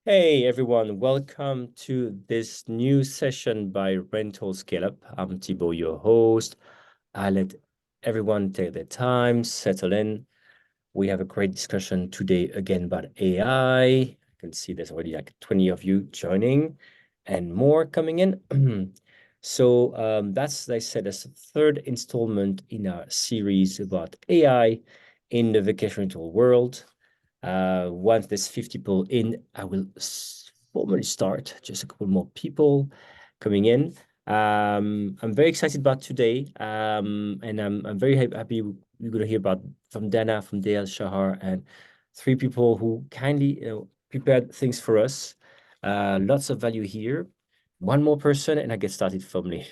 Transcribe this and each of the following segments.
Hey everyone, welcome to this new session by Rental Scale Up. I'm Thibault, your host. I let everyone take their time, settle in. We have a great discussion today again about AI. I can see there's already like 20 of you joining and more coming in. That's, as I said, that's the third installment in our series about AI in the vacation rental world. Once there's 50 people in, I will formally start. Just a couple more people coming in. I'm very excited about today, and I'm very happy we're going to hear about from Dana, from Dale, Shahar, and three people who kindly prepared things for us. Lots of value here. One more person, and I get started formally,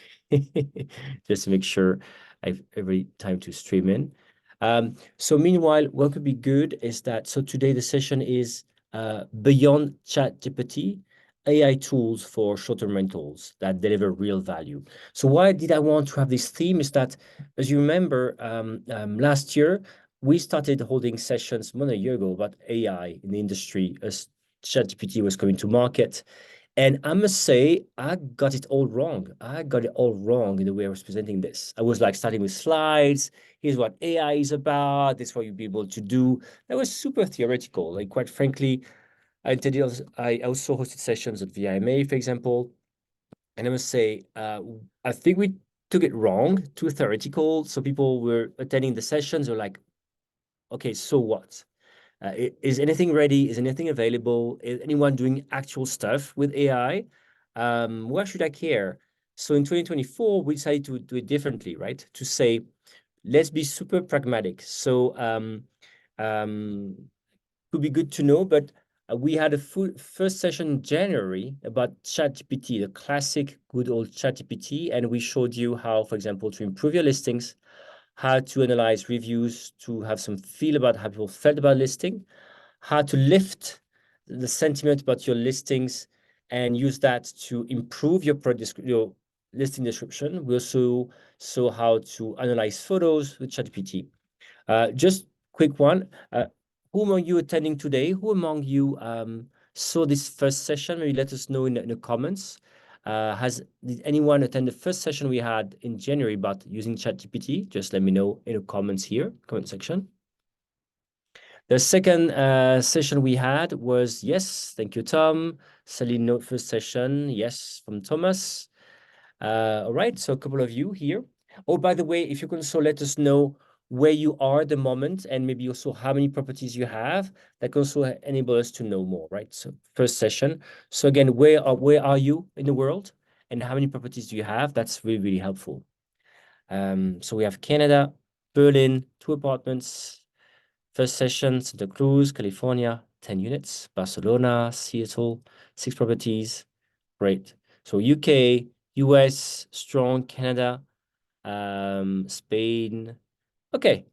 just to make sure I have every time to stream in. So meanwhile, what could be good is that, so today the session is beyond ChatGPT, AI tools for short-term rentals that deliver real value. So why did I want to have this theme is that, as you remember, last year, we started holding sessions more than a year ago about AI in the industry as ChatGPT was coming to market. And I must say, I got it all wrong. I got it all wrong in the way I was presenting this. I was like starting with slides. Here's what AI is about. This is what you'll be able to do. That was super theoretical. Like, quite frankly, I also hosted sessions at VIMA, for example. And I must say, I think we took it wrong, too theoretical. So people were attending the sessions are like, okay, so what? Is anything ready? Is anything available? Is anyone doing actual stuff with AI? Why should I care? So in 2024, we decided to do it differently, right? To say, let's be super pragmatic. So could be good to know, but we had a first session in January about ChatGPT, the classic good old ChatGPT, and we showed you how, for example, to improve your listings, how to analyze reviews, to have some feel about how people felt about listing, how to lift the sentiment about your listings and use that to improve your listing description. We also saw how to analyze photos with ChatGPT. Just quick one. Who among you attending today? Who among you saw this first session? Maybe let us know in the comments. Did anyone attend the first session we had in January about using ChatGPT? Just let me know in the comments here, comment section. The second session we had was, yes, thank you, Tom. Celine, note first session, yes, from Thomas. All right, so a couple of you here. Oh, by the way, if you can also let us know where you are at the moment and maybe also how many properties you have, that can also enable us to know more, right? So first session. So again, where are you in the world and how many properties do you have? That's really, really helpful. So we have Canada, Berlin, 2 apartments. First session, Santa Cruz, California, 10 units. Barcelona, Seattle, 6 properties. Great. So UK, US, strong, Canada, Spain. Okay,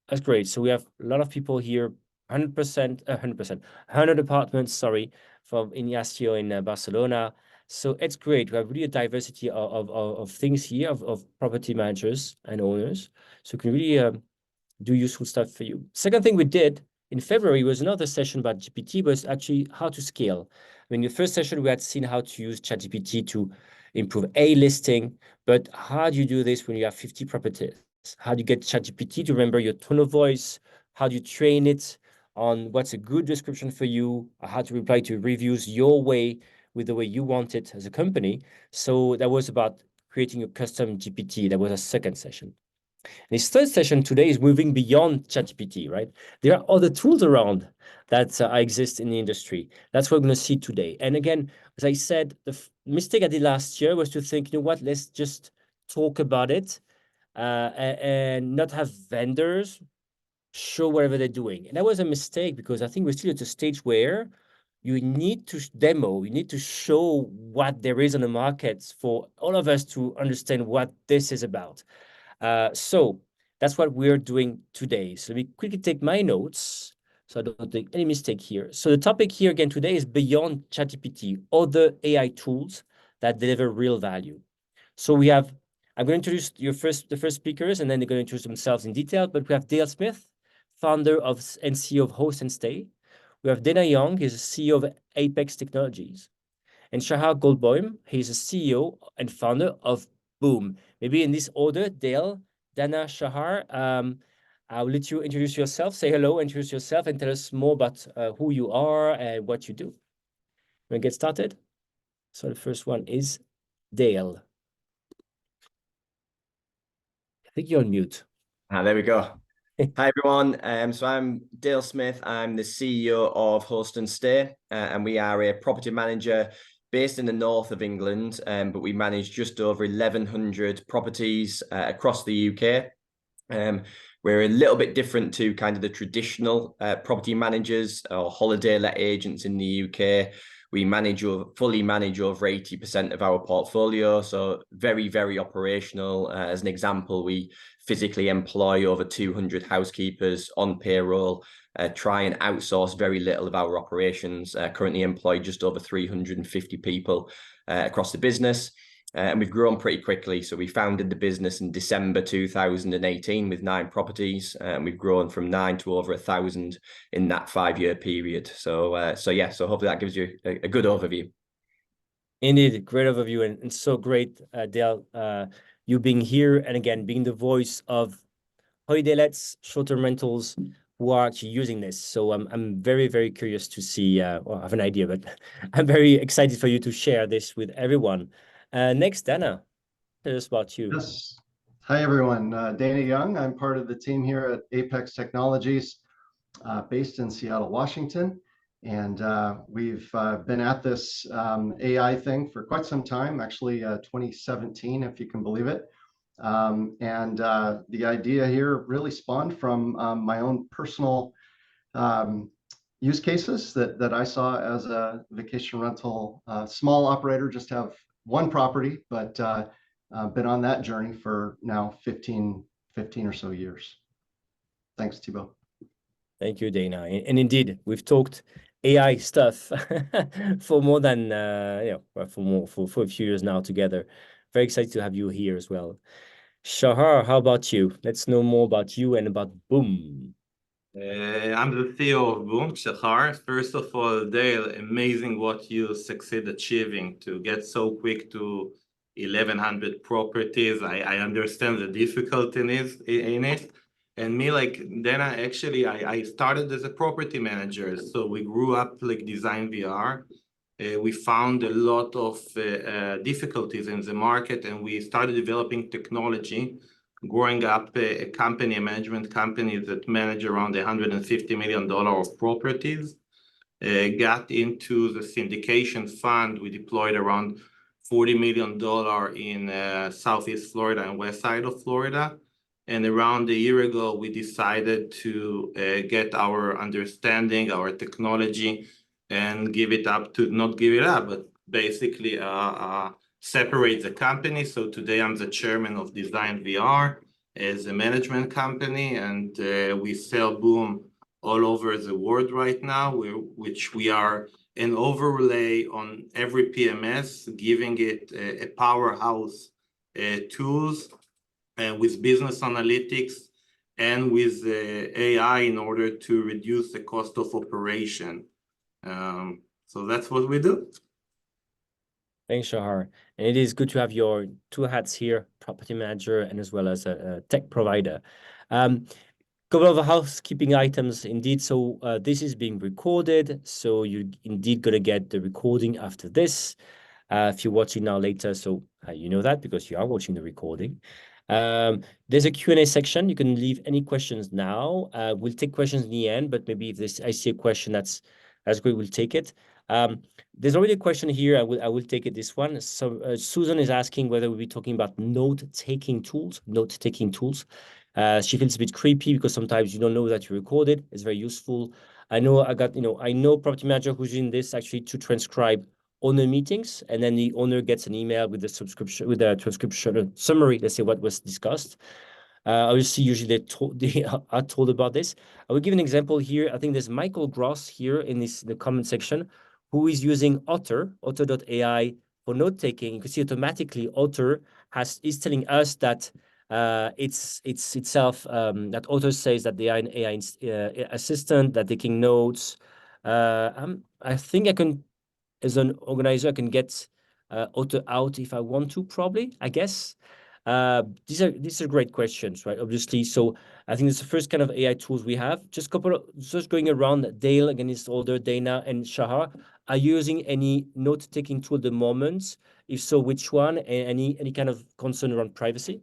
that's great. So we have a lot of people here, 100 apartments, sorry, from Ignacio in Barcelona. So it's great. We have really a diversity of things here, of property managers and owners. So we can really do useful stuff for you. Second thing we did in February was another session about GPT, but it's actually how to scale. I mean, the first session we had seen how to use ChatGPT to improve a listing, but how do you do this when you have 50 properties? How do you get ChatGPT to remember your tone of voice? How do you train it on what's a good description for you? How to reply to reviews your way with the way you want it as a company? So that was about creating a custom GPT. That was a second session. This third session today is moving beyond ChatGPT, right? There are other tools around that exist in the industry. That's what we're going to see today. And again, as I said, the mistake I did last year was to think, you know what, let's just talk about it and not have vendors show whatever they're doing. And that was a mistake because I think we're still at a stage where you need to demo, you need to show what there is on the market for all of us to understand what this is about. So that's what we're doing today. So let me quickly take my notes so I don't make any mistake here. So the topic here again today is beyond ChatGPT, other AI tools that deliver real value. So we have, I'm going to introduce the first speakers, and then they're going to introduce themselves in detail. But we have Dale Smith, founder of and CEO of Host and Stay. We have Dana Young, he's the CEO of AIPEX Technologies. And Shahar Goldboim, he's the CEO and founder of Boom. Maybe in this order, Dale, Dana, Shahar, I'll let you introduce yourself, say hello, introduce yourself, and tell us more about who you are and what you do. We'll get started. So the first one is Dale. I think you're on mute. There we go. Hi, everyone. So I'm Dale Smith. I'm the CEO of Host and Stay, and we are a property manager based in the north of England, but we manage just over 1,100 properties across the UK. We're a little bit different to kind of the traditional property managers or holiday let agents in the UK. We fully manage over 80% of our portfolio, so very, very operational. As an example, we physically employ over 200 housekeepers on payroll, try and outsource very little of our operations, currently employ just over 350 people across the business. And we've grown pretty quickly. So we founded the business in December 2018 with 9 properties, and we've grown from 9 to over 1,000 in that 5-year period. So hopefully that gives you a good overview. Indeed, great overview, and so great, Dale, you being here, and again, being the voice of holiday lets, short-term rentals who are actually using this. So I'm very, very curious to see, well, I have an idea, but I'm very excited for you to share this with everyone. Next, Dana, tell us about you. Yes. Hi, everyone. Dana Young. I'm part of the team here at AIPEX Technologies, based in Seattle, Washington. And we've been at this AI thing for quite some time, actually 2017, if you can believe it. The idea here really spawned from my own personal use cases that I saw as a vacation rental small operator, just have one property, but been on that journey for now 15 or so years. Thanks, Thibault. Thank you, Dana. And indeed, we've talked AI stuff for more than for a few years now together. Very excited to have you here as well. Shahar, how about you? Let's know more about you and about Boom. I'm the CEO of Boom, Shahar. First of all, Dale, amazing what you succeed achieving to get so quick to 1,100 properties. I understand the difficulty in it. And me, like Dana, actually, I started as a property manager. So we grew up like Design VR. We found a lot of difficulties in the market, and we started developing technology. Growing up a management company that managed around $150 million of properties, got into the syndication fund. We deployed around $40 million in Southeast Florida and west side of Florida. And around a year ago, we decided to get our understanding, our technology, and give it up to, not give it up, but basically separate the company. So today I'm the chairman of Design VR as a management company, and we sell Boom all over the world right now, which we are an overlay on every PMS, giving it a powerhouse tools with business analytics and with AI in order to reduce the cost of operation. So that's what we do. Thanks, Shahar. And it is good to have your 2 hats here, property manager and as well as a tech provider. Couple of housekeeping items indeed. So this is being recorded. So you're indeed going to get the recording after this. If you're watching now later, so you know that because you are watching the recording. There's a Q&A section. You can leave any questions now. We'll take questions in the end, but maybe if I see a question that's great, we'll take it. There's already a question here. I will take it, this one. So Susan is asking whether we'll be talking about note-taking tools. She feels a bit creepy because sometimes you don't know that you recorded. It's very useful. I know property manager who's using this actually to transcribe owner meetings, and then the owner gets an email with the transcription summary, let's say what was discussed. Obviously, usually they are told about this. I will give an example here. I think there's Michael Gross here in the comment section who is using Otter.ai for note-taking. You can see automatically Otter is telling us that it's itself, that Otter says that they are an AI assistant, that taking notes, I think I can, as an organizer, I can get auto out if I want to, probably, I guess. These are great questions, right? Obviously, so I think it's the first kind of AI tools we have. Just going around. Dale, again, is older. Dana and Shahar, are you using any note-taking tool at the moment? If so, which one? And any kind of concern around privacy?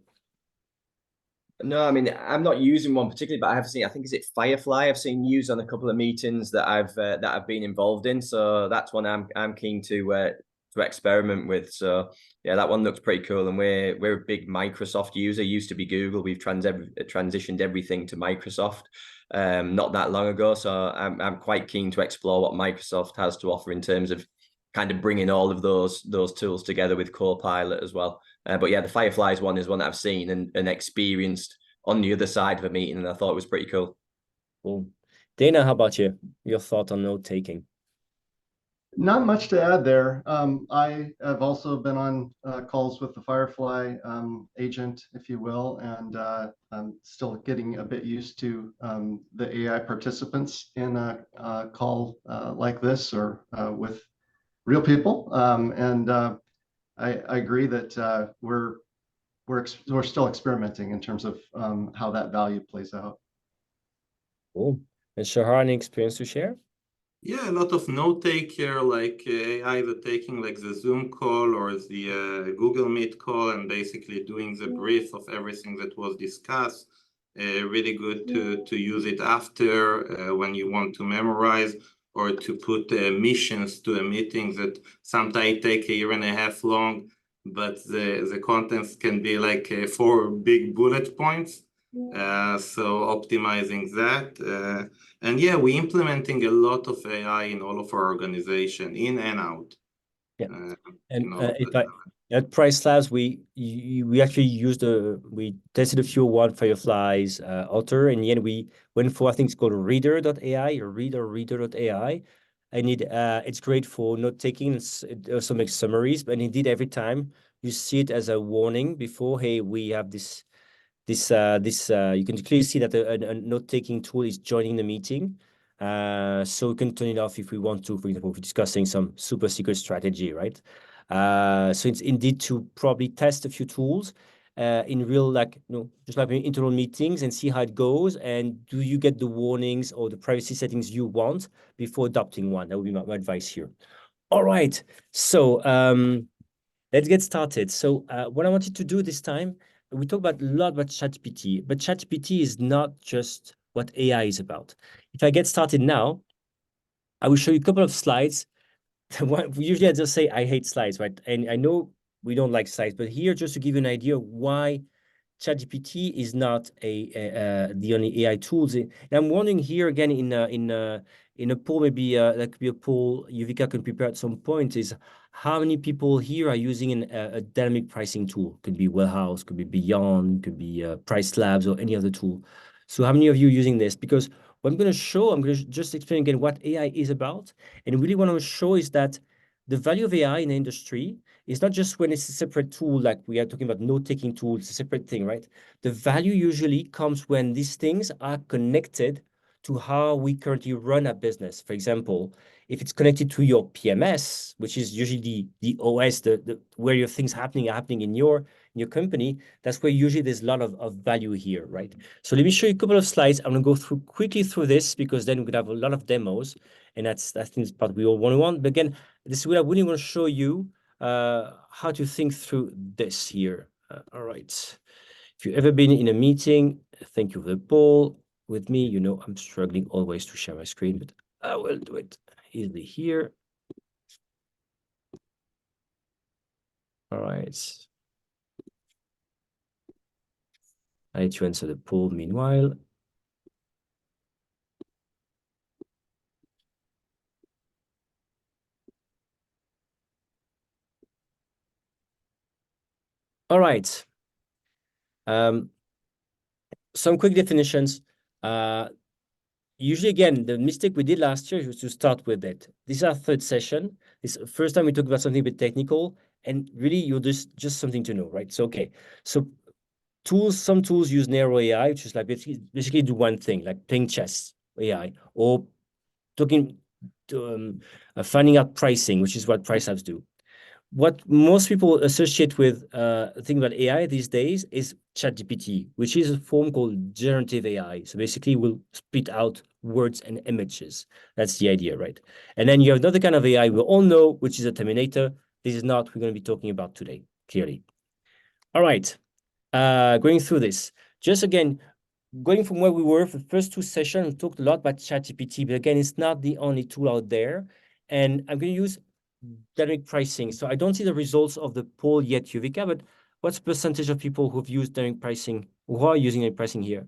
No, I mean, I'm not using one particularly, but I have seen, I think, is it Firefly? I've seen used on a couple of meetings that I've been involved in. So that's one I'm keen to experiment with. So yeah, that one looks pretty cool. And we're a big Microsoft user. Used to be Google. We've transitioned everything to Microsoft not that long ago. So I'm quite keen to explore what Microsoft has to offer in terms of kind of bringing all of those tools together with Copilot as well. But yeah, the Fireflies one is one that I've seen and experienced on the other side of a meeting, and I thought it was pretty cool. Cool. Dana, how about you? Your thought on note taking? Not much to add there. I have also been on calls with the Firefly agent, if you will, and I'm still getting a bit used to the AI participants in a call like this or with real people. I agree that we're still experimenting in terms of how that value plays out. Cool. And Shahar, any experience to share? Yeah, a lot of note taker, like either taking like the Zoom call or the Google Meet call and basically doing the brief of everything that was discussed. Really good to use it after when you want to memorize or to put missions to a meeting that sometimes take a year and a half long, but the contents can be like 4 big bullet points. So optimizing that. And yeah, we're implementing a lot of AI in all of our organization, in and out. Yeah. And at Price Labs, we actually we tested a few one Fireflies author, and yet we went for, I think it's called reader.ai or reader.ai. And it's great for note taking. It also makes summaries, but indeed every time you see it as a warning before, hey, we have this you can clearly see that a note-taking tool is joining the meeting. So we can turn it off if we want to, for example, if we're discussing some super secret strategy, right? So it's indeed to probably test a few tools in real, just like internal meetings and see how it goes. And do you get the warnings or the privacy settings you want before adopting one? That would be my advice here. All right. So let's get started. So what I wanted to do this time, we talk a lot about ChatGPT, but ChatGPT is not just what AI is about. If I get started now, I will show you a couple of slides. Usually I just say I hate slides, right? And I know we don't like slides, but here just to give you an idea why ChatGPT is not the only AI tools. And I'm wondering here again in a poll, maybe that could be a poll Yuvika can prepare at some point, is how many people here are using a dynamic pricing tool? Could be Warehouse, could be Beyond, could be Price Labs or any other tool. So how many of you are using this? Because what I'm going to just explain again what AI is about. And really what I want to show is that the value of AI in the industry is not just when it's a separate tool, like we are talking about note-taking tools, it's a separate thing, right? The value usually comes when these things are connected to how we currently run a business. For example, if it's connected to your PMS, which is usually the OS, where your things are happening in your company, that's where usually there's a lot of value here, right? So let me show you a couple of slides. I'm going to go quickly through this because then we're going to have a lot of demos, and I think it's part we all want. But again, this is what I really want to show you how to think through this here. All right. If you've ever been in a meeting, thank you for the poll with me. You know, I'm struggling always to share my screen, but I will do it easily here. All right. I need to answer the poll meanwhile. All right. Some quick definitions. Usually, again, the mistake we did last year was to start with it. This is our third session. This is the first time we talk about something a bit technical, and really, you're just something to know, right? So, okay. So some tools use narrow AI, which is like basically do one thing, like playing chess AI, or talking finding out pricing, which is what price labs do. What most people associate with think about AI these days is ChatGPT, which is a form called generative AI. So basically, we'll spit out words and images. That's the idea, right? And then you have another kind of AI we all know, which is a Terminator. This is not what we're going to be talking about today, clearly. All right, going through this. Just again, going from where we were for the first two sessions, we talked a lot about ChatGPT, but again, it's not the only tool out there. And I'm going to use dynamic pricing. So I don't see the results of the poll yet, Yuvika, but what's the percentage of people who've used dynamic pricing, who are using dynamic pricing here?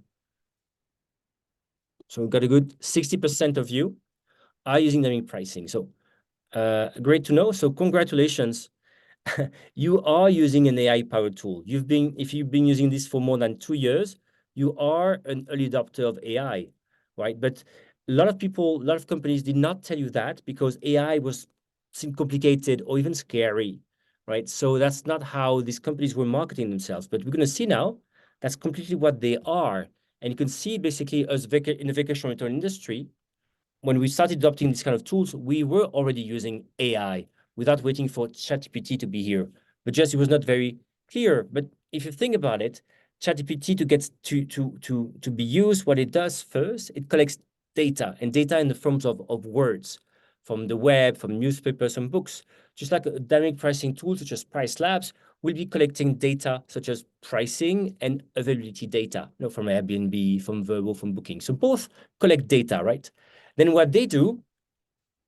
So we've got a good 60% of you are using dynamic pricing. So great to know. So congratulations. You are using an AI-powered tool. If you've been using this for more than 2 years, you are an early adopter of AI, right? But a lot of people, a lot of companies did not tell you that because AI seemed complicated or even scary, right? So that's not how these companies were marketing themselves. But we're going to see now that's completely what they are. And you can see basically as in the vacation rental industry, when we started adopting these kind of tools, we were already using AI without waiting for ChatGPT to be here. But just it was not very clear. But if you think about it, ChatGPT to get to be used, what it does first, it collects data, and data in the forms of words from the web, from newspapers and books. Just like a dynamic pricing tool such as Price Labs will be collecting data such as pricing and availability data, from Airbnb, from Vrbo, from Booking. So both collect data, right? Then what they do,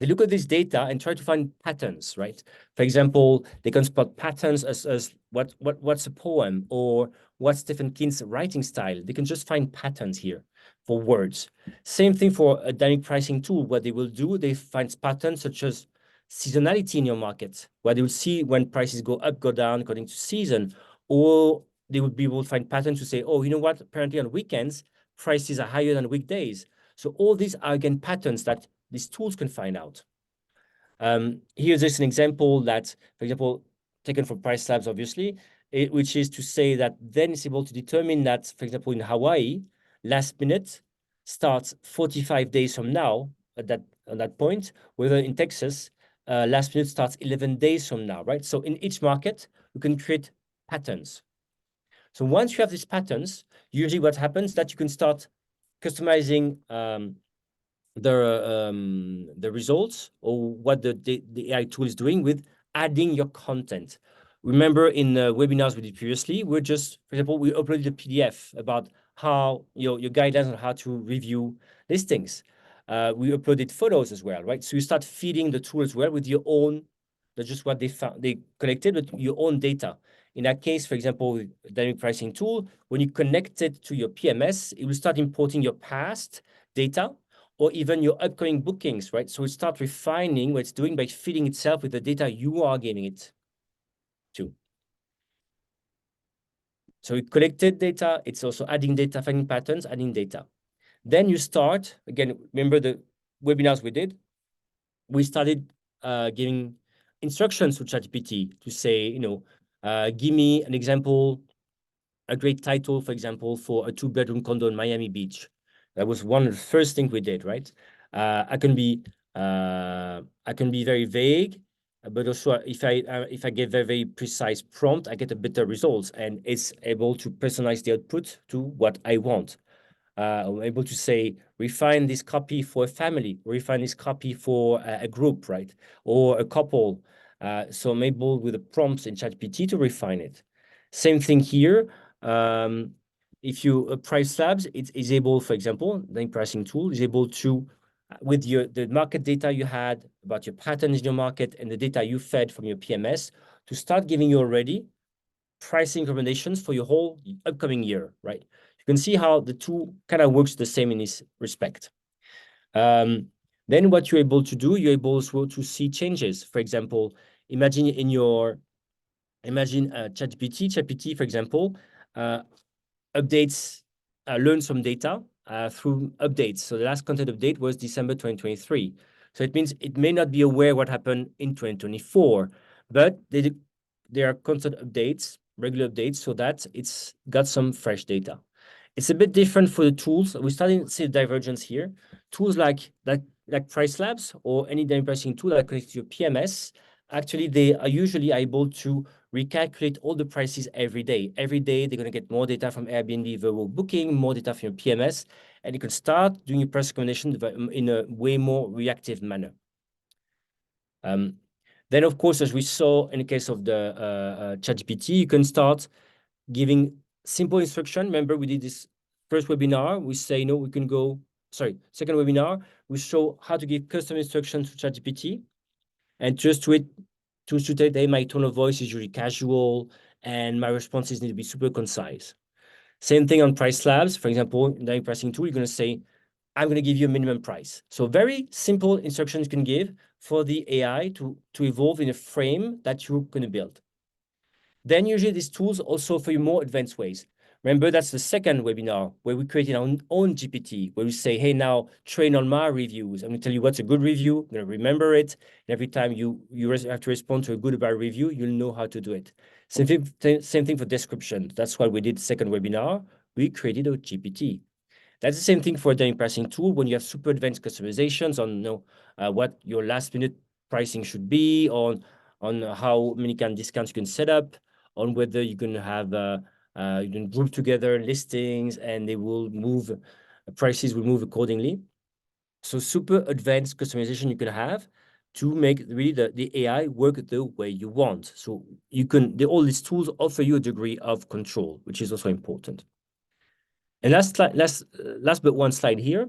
they look at this data and try to find patterns, right? For example, they can spot patterns as what's a poem or what's Stephen King's writing style. They can just find patterns here for words. Same thing for a dynamic pricing tool. What they will do, they find patterns such as seasonality in your market, where they will see when prices go up, go down according to season, or they would be able to find patterns to say, oh, you know what? Apparently on weekends, prices are higher than weekdays. So all these are, again, patterns that these tools can find out. Here's just an example that, for example, taken from Price Labs, obviously, which is to say that then it's able to determine that, for example, in Hawaii, last minute starts 45 days from now at that point, whether in Texas, last minute starts 11 days from now, right? So in each market, you can create patterns. So once you have these patterns, usually what happens is that you can start customizing the results or what the AI tool is doing with adding your content. Remember in webinars we did previously, for example, we uploaded a PDF about how your guidelines on how to review listings. We uploaded photos as well, right? So you start feeding the tool as well with your own, that's just what they collected, but your own data. In that case, for example, dynamic pricing tool, when you connect it to your PMS, it will start importing your past data or even your upcoming bookings, right? So it starts refining what it's doing by feeding itself with the data you are giving it to. So it collected data. It's also adding data, finding patterns, adding data. Then you start, again, remember the webinars we did? We started giving instructions to ChatGPT to say, give me an example, a great title, for example, for a 2-bedroom condo in Miami Beach. That was one of the first things we did, right? I can be very vague, but also if I get very precise prompt, I get a better results, and it's able to personalize the output to what I want. I'm able to say, refine this copy for a family, refine this copy for a group, right? Or a couple. So I'm able with the prompts in ChatGPT to refine it. Same thing here. If you Price Labs, it is able, for example, the pricing tool is able to, with the market data you had about your patterns in your market and the data you fed from your PMS, to start giving you already pricing recommendations for your whole upcoming year, right? You can see how the tool kind of works the same in this respect. Then what you're able to do, you're able as well to see changes. For example, imagine ChatGPT, for example, updates, learns from data through updates. So the last content update was December 2023. So it means it may not be aware what happened in 2024, but there are constant updates, regular updates, so that it's got some fresh data. It's a bit different for the tools. We're starting to see a divergence here. Tools like that like Price Labs or any dynamic pricing tool that connects to your PMS, actually they are usually able to recalculate all the prices every day. Every day, they're going to get more data from Airbnb verbal booking, more data from your PMS, and you can start doing your price recommendation in a way more reactive manner. Then, of course, as we saw in the case of the ChatGPT, you can start giving simple instruction. Remember, we did this first webinar. We say, no, we can go, sorry, second webinar, we show how to give custom instructions to ChatGPT. And just to say, hey, my tone of voice is usually casual and my responses need to be super concise. Same thing on Price Labs. For example, in the pricing tool, you're going to say, I'm going to give you a minimum price. So very simple instructions you can give for the AI to evolve in a frame that you're going to build. Then usually these tools also offer you more advanced ways. Remember, that's the second webinar where we created our own GPT, where we say, hey, now train on my reviews. I'm going to tell you what's a good review. I'm going to remember it. And every time you have to respond to a good or bad review, you'll know how to do it. Same thing for description. That's why we did the second webinar. We created a GPT. That's the same thing for a dynamic pricing tool when you have super advanced customizations on what your last minute pricing should be, on how many kind of discounts you can set up, on whether you can have you can group together listings and they will move, prices will move accordingly. So super advanced customization you can have to make really the AI work the way you want. So you can, all these tools offer you a degree of control, which is also important. And last but one slide here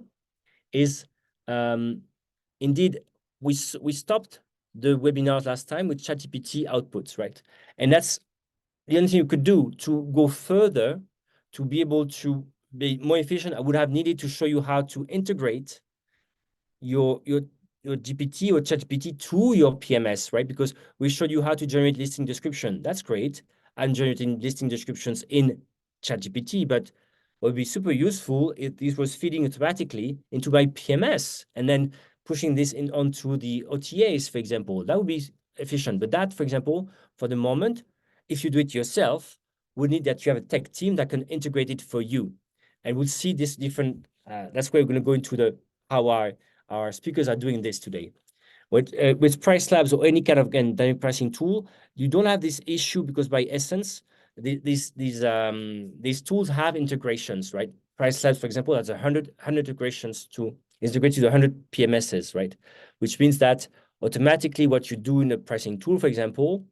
is indeed we stopped the webinars last time with ChatGPT outputs, right? And that's the only thing you could do to go further, to be able to be more efficient. I would have needed to show you how to integrate your GPT or ChatGPT to your PMS, right? Because we showed you how to generate listing description. That's great. I'm generating listing descriptions in ChatGPT, but what would be super useful if this was feeding automatically into my PMS and then pushing this in onto the OTAs, for example. That would be efficient. But that, for example, for the moment, if you do it yourself, we need that you have a tech team that can integrate it for you. And we'll see this different, that's where we're going to go into how our speakers are doing this today. With Price Labs or any kind of, again, dynamic pricing tool, you don't have this issue because by essence, these tools have integrations, right? Price Labs, for example, has 100 integrations to integrate to the 100 PMSs, right? Which means that automatically what you do in a pricing tool, for example,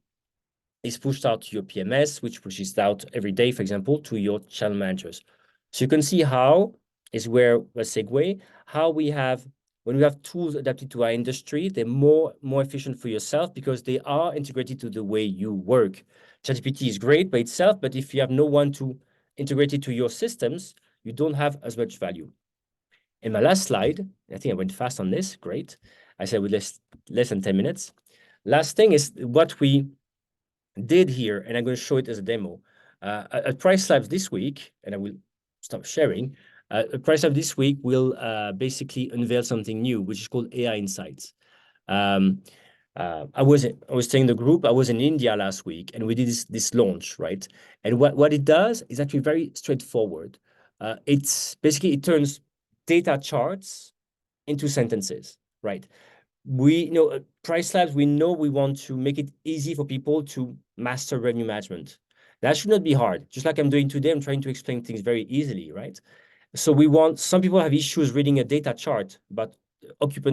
is pushed out to your PMS, which pushes out every day, for example, to your channel managers. So you can see how is where a segue, how we have, when we have tools adapted to our industry, they're more efficient for yourself because they are integrated to the way you work. ChatGPT is great by itself, but if you have no one to integrate it to your systems, you don't have as much value. In my last slide, I think I went fast on this, great. I said with less than 10 minutes. Last thing is what we did here, and I'm going to show it as a demo. At Price Labs this week, and I will stop sharing, at Price Labs this week, we'll basically unveil something new, which is called AI Insights. I was telling the group, I was in India last week, and we did this launch, right? And what it does is actually very straightforward. It's basically, it turns data charts into sentences, right? We know Price Labs, we know we want to make it easy for people to master revenue management. That should not be hard. Just like I'm doing today, I'm trying to explain things very easily, right? So we want, some people have issues reading a data chart about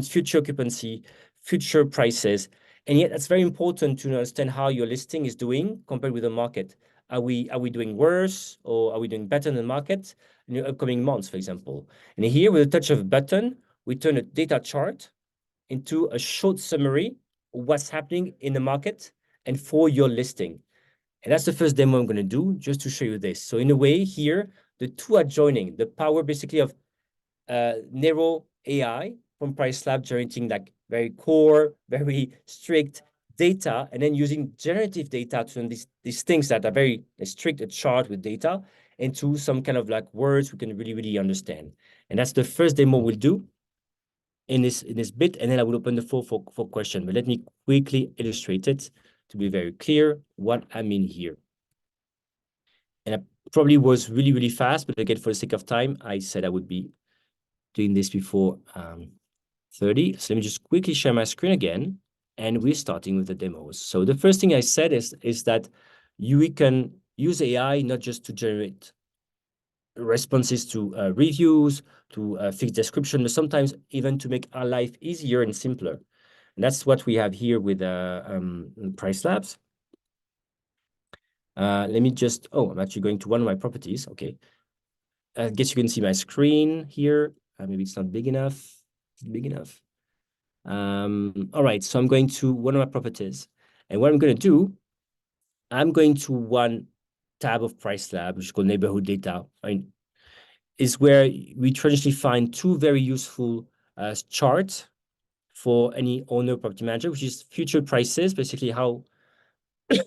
future occupancy, future prices. And yet that's very important to understand how your listing is doing compared with the market. Are we doing worse or are we doing better than the market in the upcoming months, for example? And here with a touch of a button, we turn a data chart into a short summary of what's happening in the market and for your listing. And that's the first demo I'm going to do just to show you this. So in a way here, the two are joining, the power basically of narrow AI from Price Lab generating like very core, very strict data, and then using generative data to turn these things that are very strict, a chart with data, into some kind of like words we can really, really understand. And that's the first demo we'll do in this bit, and then I will open the floor for question. But let me quickly illustrate it to be very clear what I mean here. And I probably was really, really fast, but again, for the sake of time, I said I would be doing this before 30. So let me just quickly share my screen again. And we're starting with the demos. So the first thing I said is that we can use AI not just to generate responses to reviews, to fix description, but sometimes even to make our life easier and simpler. And that's what we have here with Price Labs. Let me just, I'm actually going to one of my properties. Okay. I guess you can see my screen here. Maybe it's not big enough. Is it big enough? All right, so I'm going to one of my properties. And what I'm going to do, I'm going to one tab of Price Lab, which is called Neighborhood Data. Is where we traditionally find two very useful charts for any owner property manager, which is future prices, basically how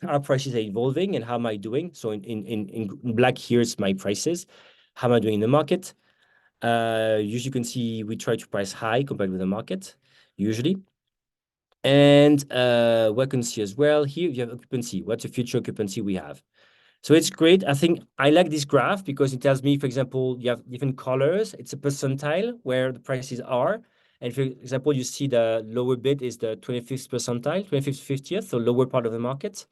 our prices are evolving and how am I doing. So in black, here's my prices. How am I doing in the market? Usually you can see we try to price high compared with the market, usually. And what you can see as well, here you have occupancy. What's the future occupancy we have? So it's great. I think I like this graph because it tells me, for example, you have different colors. It's a percentile where the prices are. And for example, you see the lower bit is the 25th percentile, 25th, 50th, so lower part of the market.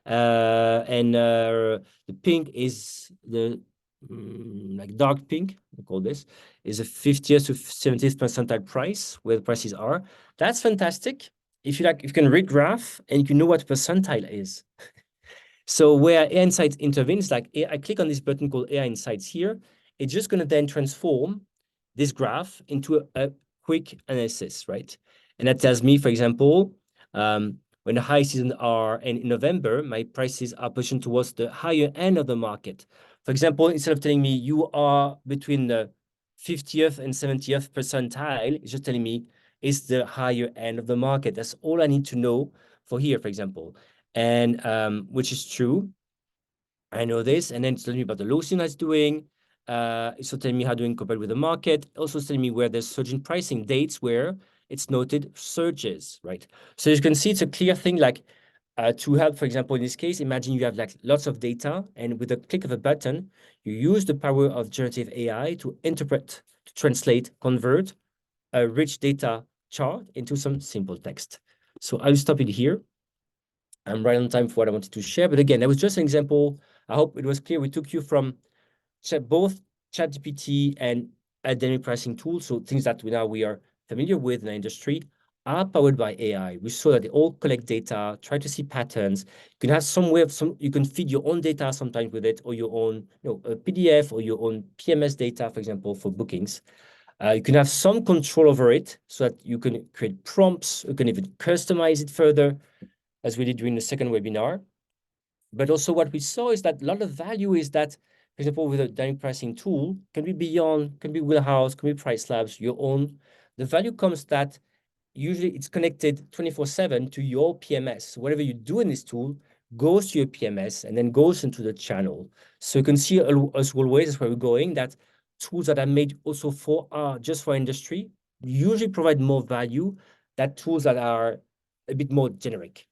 And the pink is the like dark pink, we call this, is a 50th to 70th percentile price where the prices are. That's fantastic. If you like, you can read graph and you know what percentile is. So where AI Insights intervenes, like I click on this button called AI Insights here, it's just going to then transform this graph into a quick analysis, right? And that tells me, for example, when the high season are and in November, my prices are pushing towards the higher end of the market. For example, instead of telling me you are between the 50th and 70th percentile, it's just telling me is the higher end of the market. That's all I need to know for here, for example. And which is true. I know this. And then it's telling me about the low season it's doing. It's also telling me how doing compared with the market. Also telling me where there's surge in pricing, dates where it's noted surges, right? So you can see it's a clear thing like to help, for example, in this case, imagine you have like lots of data and with a click of a button, you use the power of generative AI to interpret, to translate, convert a rich data chart into some simple text. So I'll stop it here. I'm right on time for what I wanted to share. But again, that was just an example. I hope it was clear. We took you from both ChatGPT and a dynamic pricing tool. So things that we are familiar with in the industry are powered by AI. We saw that they all collect data, try to see patterns. You can have some way of you can feed your own data sometimes with it, or your own, a PDF or your own PMS data, for example, for bookings. You can have some control over it so that you can create prompts. You can even customize it further, as we did during the second webinar. But also what we saw is that a lot of value is that, for example, with a dynamic pricing tool, can be beyond, can be Wheelhouse, can be Price Labs, your own. The value comes that usually it's connected 24/7 to your PMS. So whatever you do in this tool goes to your PMS and then goes into the channel. So you can see as always, that's where we're going, that tools that are made also for just for industry usually provide more value than tools that are a bit more generic.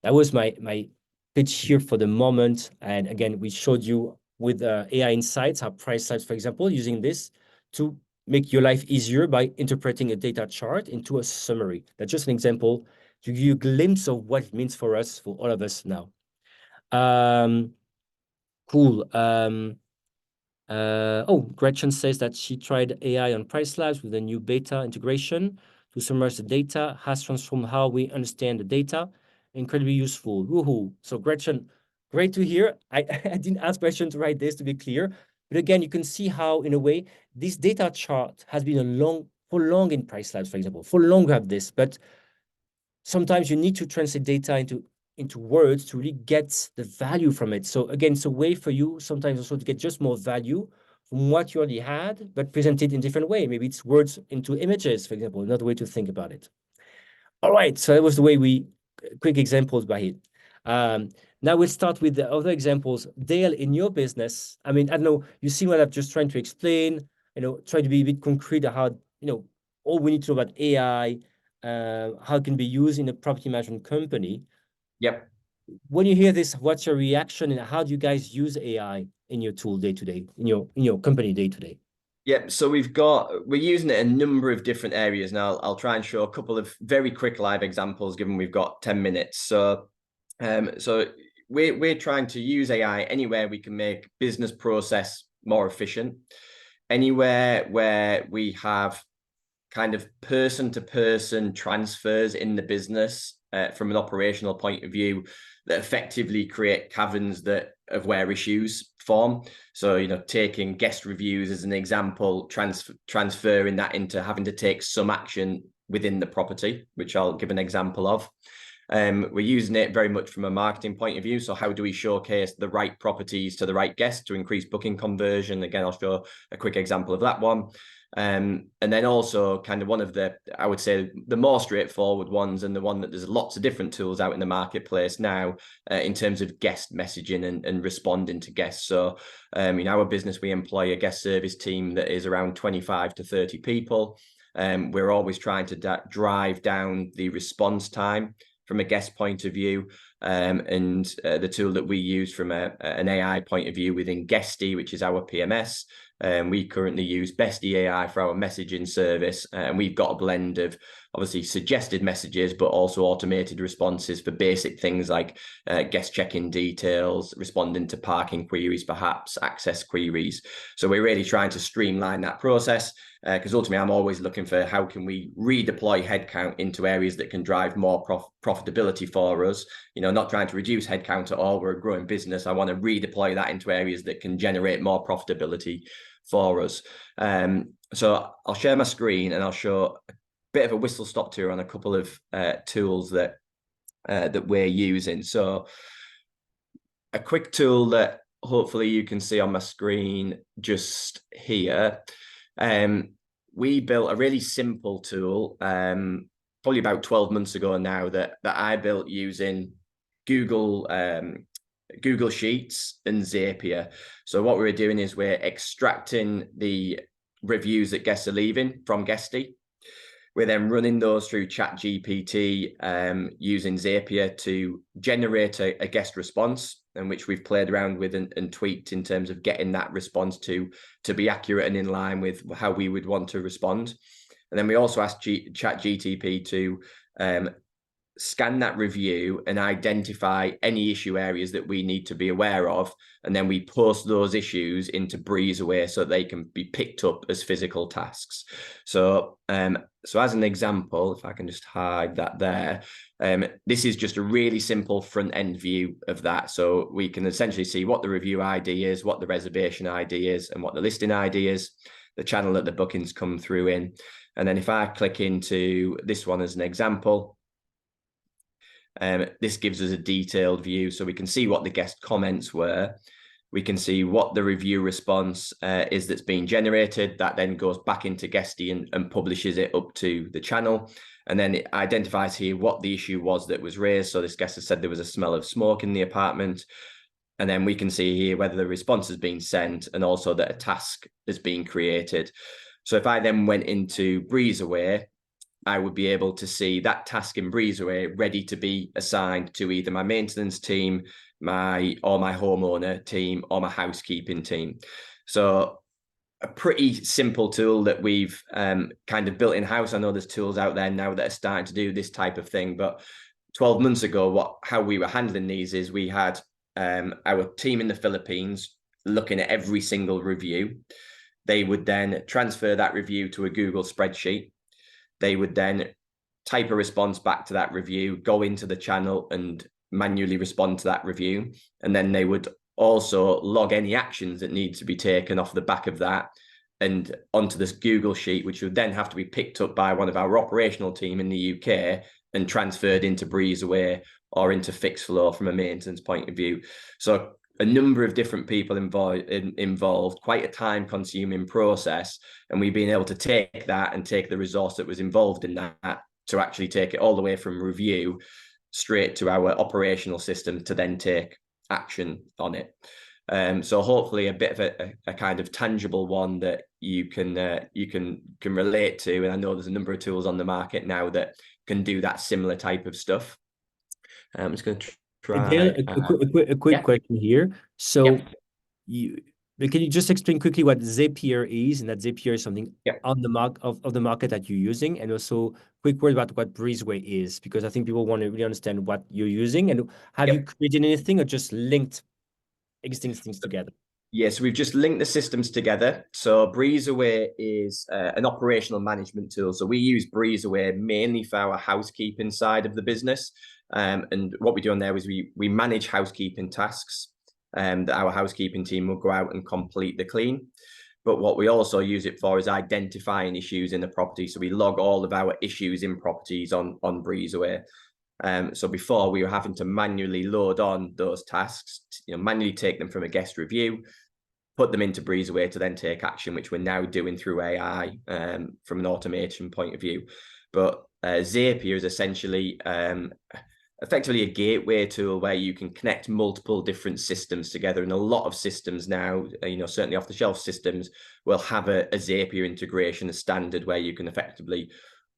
That was my pitch here for the moment. And again, we showed you with AI Insights, how Price Labs, for example, using this to make your life easier by interpreting a data chart into a summary. That's just an example to give you a glimpse of what it means for us, for all of us now. Cool. Gretchen says that she tried AI on Price Labs with a new beta integration to summarize the data, has transformed how we understand the data. Incredibly useful. Woohoo. So Gretchen, great to hear. I didn't ask Gretchen to write this, to be clear. But again, you can see how, in a way, this data chart has been for long in Price Labs, for example. For long we have this, but sometimes you need to translate data into words to really get the value from it. So again, it's a way for you sometimes also to get just more value from what you already had, but present it in a different way. Maybe it's words into images, for example, another way to think about it. All right, so that was the way quick examples by it. Now we'll start with the other examples. Dale, in your business, I mean, I don't know, you see what I'm just trying to explain, try to be a bit concrete how, all we need to know about AI, how it can be used in a property management company. Yep. When you hear this, what's your reaction and how do you guys use AI in your tool day to day, in your company day to day? Yeah, so we're using it in a number of different areas now. I'll try and show a couple of very quick live examples, given we've got 10 minutes. So we're trying to use AI anywhere we can make business process more efficient, anywhere where we have kind of person-to-person transfers in the business from an operational point of view that effectively create caverns of where issues form. So, you know, taking guest reviews as an example, transferring that into having to take some action within the property, which I'll give an example of. We're using it very much from a marketing point of view. So how do we showcase the right properties to the right guests to increase booking conversion? Again, I'll show a quick example of that one. And then also kind of one of the, I would say, the more straightforward ones, and the one that there's lots of different tools out in the marketplace now in terms of guest messaging and responding to guests. So in our business, we employ a guest service team that is around 25 to 30 people. We're always trying to drive down the response time from a guest point of view, and the tool that we use from an AI point of view within Guesty, which is our PMS. We currently use Bestie AI for our messaging service, and we've got a blend of obviously suggested messages, but also automated responses for basic things like guest check-in details, responding to parking queries, perhaps access queries. So we're really trying to streamline that process, because ultimately I'm always looking for how can we redeploy headcount into areas that can drive more profitability for us. You know, not trying to reduce headcount at all. We're a growing business. I want to redeploy that into areas that can generate more profitability for us. So I'll share my screen and I'll show a bit of a whistle-stop tour on a couple of tools that we're using. So a quick tool that hopefully you can see on my screen just here. We built a really simple tool probably about 12 months ago now that I built using Google Sheets and Zapier. So what we're doing is we're extracting the reviews that guests are leaving from Guesty. We're then running those through ChatGPT using Zapier to generate a guest response, in which we've played around with and tweaked in terms of getting that response to be accurate and in line with how we would want to respond. And then we also asked ChatGPT to scan that review and identify any issue areas that we need to be aware of. And then we post those issues into Breezeway so they can be picked up as physical tasks. So as an example, if I can just hide that there, this is just a really simple front end view of that. So we can essentially see what the review ID is, what the reservation ID is, and what the listing ID is, the channel that the bookings come through in. And then if I click into this one as an example, this gives us a detailed view, so we can see what the guest comments were. We can see what the review response is that's being generated. That then goes back into Guesty and publishes it up to the channel. And then it identifies here what the issue was that was raised. So this guest has said there was a smell of smoke in the apartment. And then we can see here whether the response has been sent and also that a task is being created. So if I then went into Breezeway, I would be able to see that task in Breezeway ready to be assigned to either my maintenance team, my homeowner team, or my housekeeping team. So a pretty simple tool that we've kind of built in-house. I know there's tools out there now that are starting to do this type of thing, but 12 months ago, how we were handling these is we had our team in the Philippines looking at every single review. They would then transfer that review to a Google spreadsheet. They would then type a response back to that review, go into the channel and manually respond to that review. And then they would also log any actions that need to be taken off the back of that and onto this Google sheet, which would then have to be picked up by one of our operational team in the UK and transferred into Breezeway or into Fixflow from a maintenance point of view. So a number of different people involved, quite a time-consuming process, and we've been able to take that and take the resource that was involved in that to actually take it all the way from review straight to our operational system to then take action on it. So hopefully a bit of a kind of tangible one that you can relate to, and I know there's a number of tools on the market now that can do that similar type of stuff. I'm just going to try. Dale, a quick question here. So But can you just explain quickly what Zapier is, and that Zapier is something Yeah. on the of the market that you're using, and also quick word about what Breezeway is, because I think people want to really understand what you're using, and have Yep. you created anything or just linked existing things together? Yes, we've just linked the systems together. So Breezeway is an operational management tool. So we use Breezeway mainly for our housekeeping side of the business. And what we do on there is we manage housekeeping tasks, that our housekeeping team will go out and complete the clean. But what we also use it for is identifying issues in the property. So we log all of our issues in properties on Breezeway. So before, we were having to manually load on those tasks, manually take them from a guest review, put them into Breezeway to then take action, which we're now doing through AI from an automation point of view. But Zapier is essentially effectively a gateway tool where you can connect multiple different systems together. And a lot of systems now, certainly off-the-shelf systems, will have a Zapier integration, a standard where you can effectively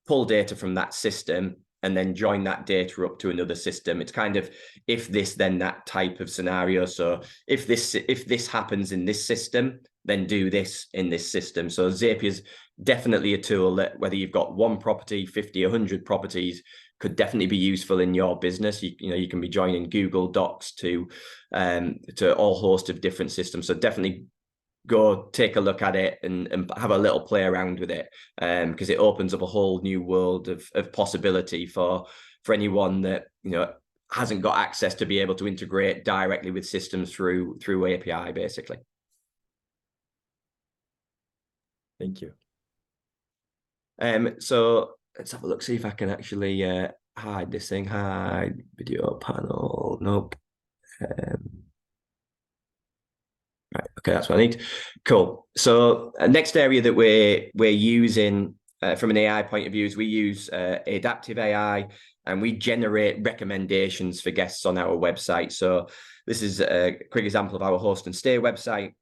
pull data from that system and then join that data up to another system. It's kind of if this, then that type of scenario. So if this happens in this system, then do this in this system. So Zapier is definitely a tool that whether you've got one property, 50, 100 properties, could definitely be useful in your business. You can be joining Google Docs to all host of different systems. So definitely go take a look at it and have a little play around with it, because it opens up a whole new world of possibility for anyone that hasn't got access to be able to integrate directly with systems through API, basically. Thank you. So let's have a look, see if I can actually hide this thing. Hide video panel. Nope. Right, okay, that's what I need. Cool. So next area that we're using from an AI point of view is we use adaptive AI, and we generate recommendations for guests on our website. So this is a quick example of our host and stay website.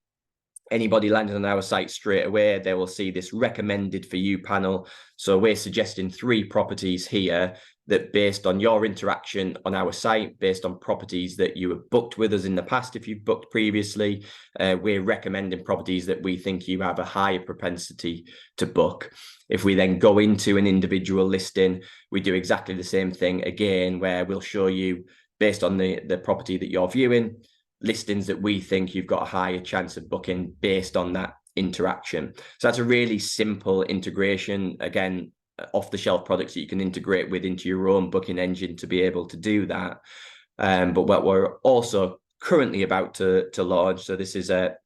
Anybody landing on our site straight away, they will see this recommended for you panel. So we're suggesting 3 properties here that, based on your interaction on our site, based on properties that you have booked with us in the past, if you've booked previously, we're recommending properties that we think you have a higher propensity to book. If we then go into an individual listing, we do exactly the same thing again, where we'll show you, based on the property that you're viewing, listings that we think you've got a higher chance of booking based on that interaction. So that's a really simple integration. Again, off-the-shelf products that you can integrate with into your own booking engine to be able to do that. But what we're also currently about to launch, so this is a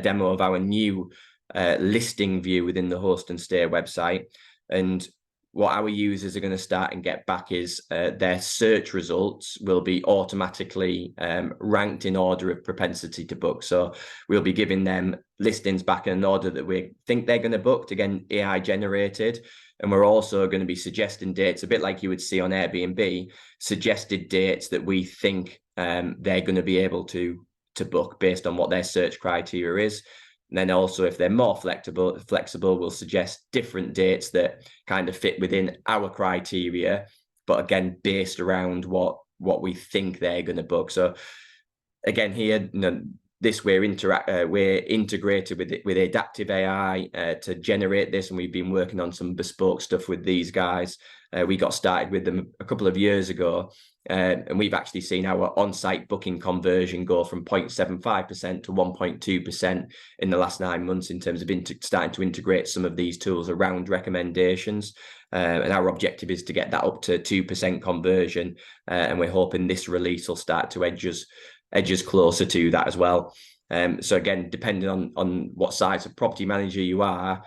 demo of our new listing view within the host and stay website. And what our users are going to start and get back is their search results will be automatically ranked in order of propensity to book. So we'll be giving them listings back in an order that we think they're going to book, again, AI generated. And we're also going to be suggesting dates, a bit like you would see on Airbnb, suggested dates that we think they're going to be able to book based on what their search criteria is. And then also, if they're more flexible, we'll suggest different dates that kind of fit within our criteria, but again, based around what we think they're going to book. So again, here, this we're integrated with adaptive AI to generate this, and we've been working on some bespoke stuff with these guys. We got started with them a couple of years ago, and we've actually seen our on-site booking conversion go from 0.75% to 1.2% in the last 9 months in terms of starting to integrate some of these tools around recommendations. And our objective is to get that up to 2% conversion, and we're hoping this release will start to edge us closer to that as well. So again, depending on what size of property manager you are,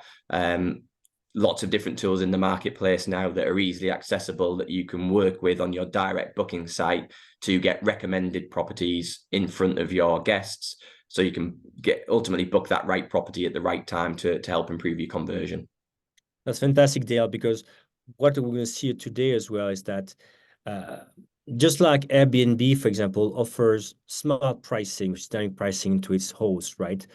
lots of different tools in the marketplace now that are easily accessible that you can work with on your direct booking site to get recommended properties in front of your guests, so you can ultimately book that right property at the right time to help improve your conversion. That's fantastic, Dale, because what we're going to see today as well is that just like Airbnb, for example, offers smart pricing, which is dynamic pricing to its host, right?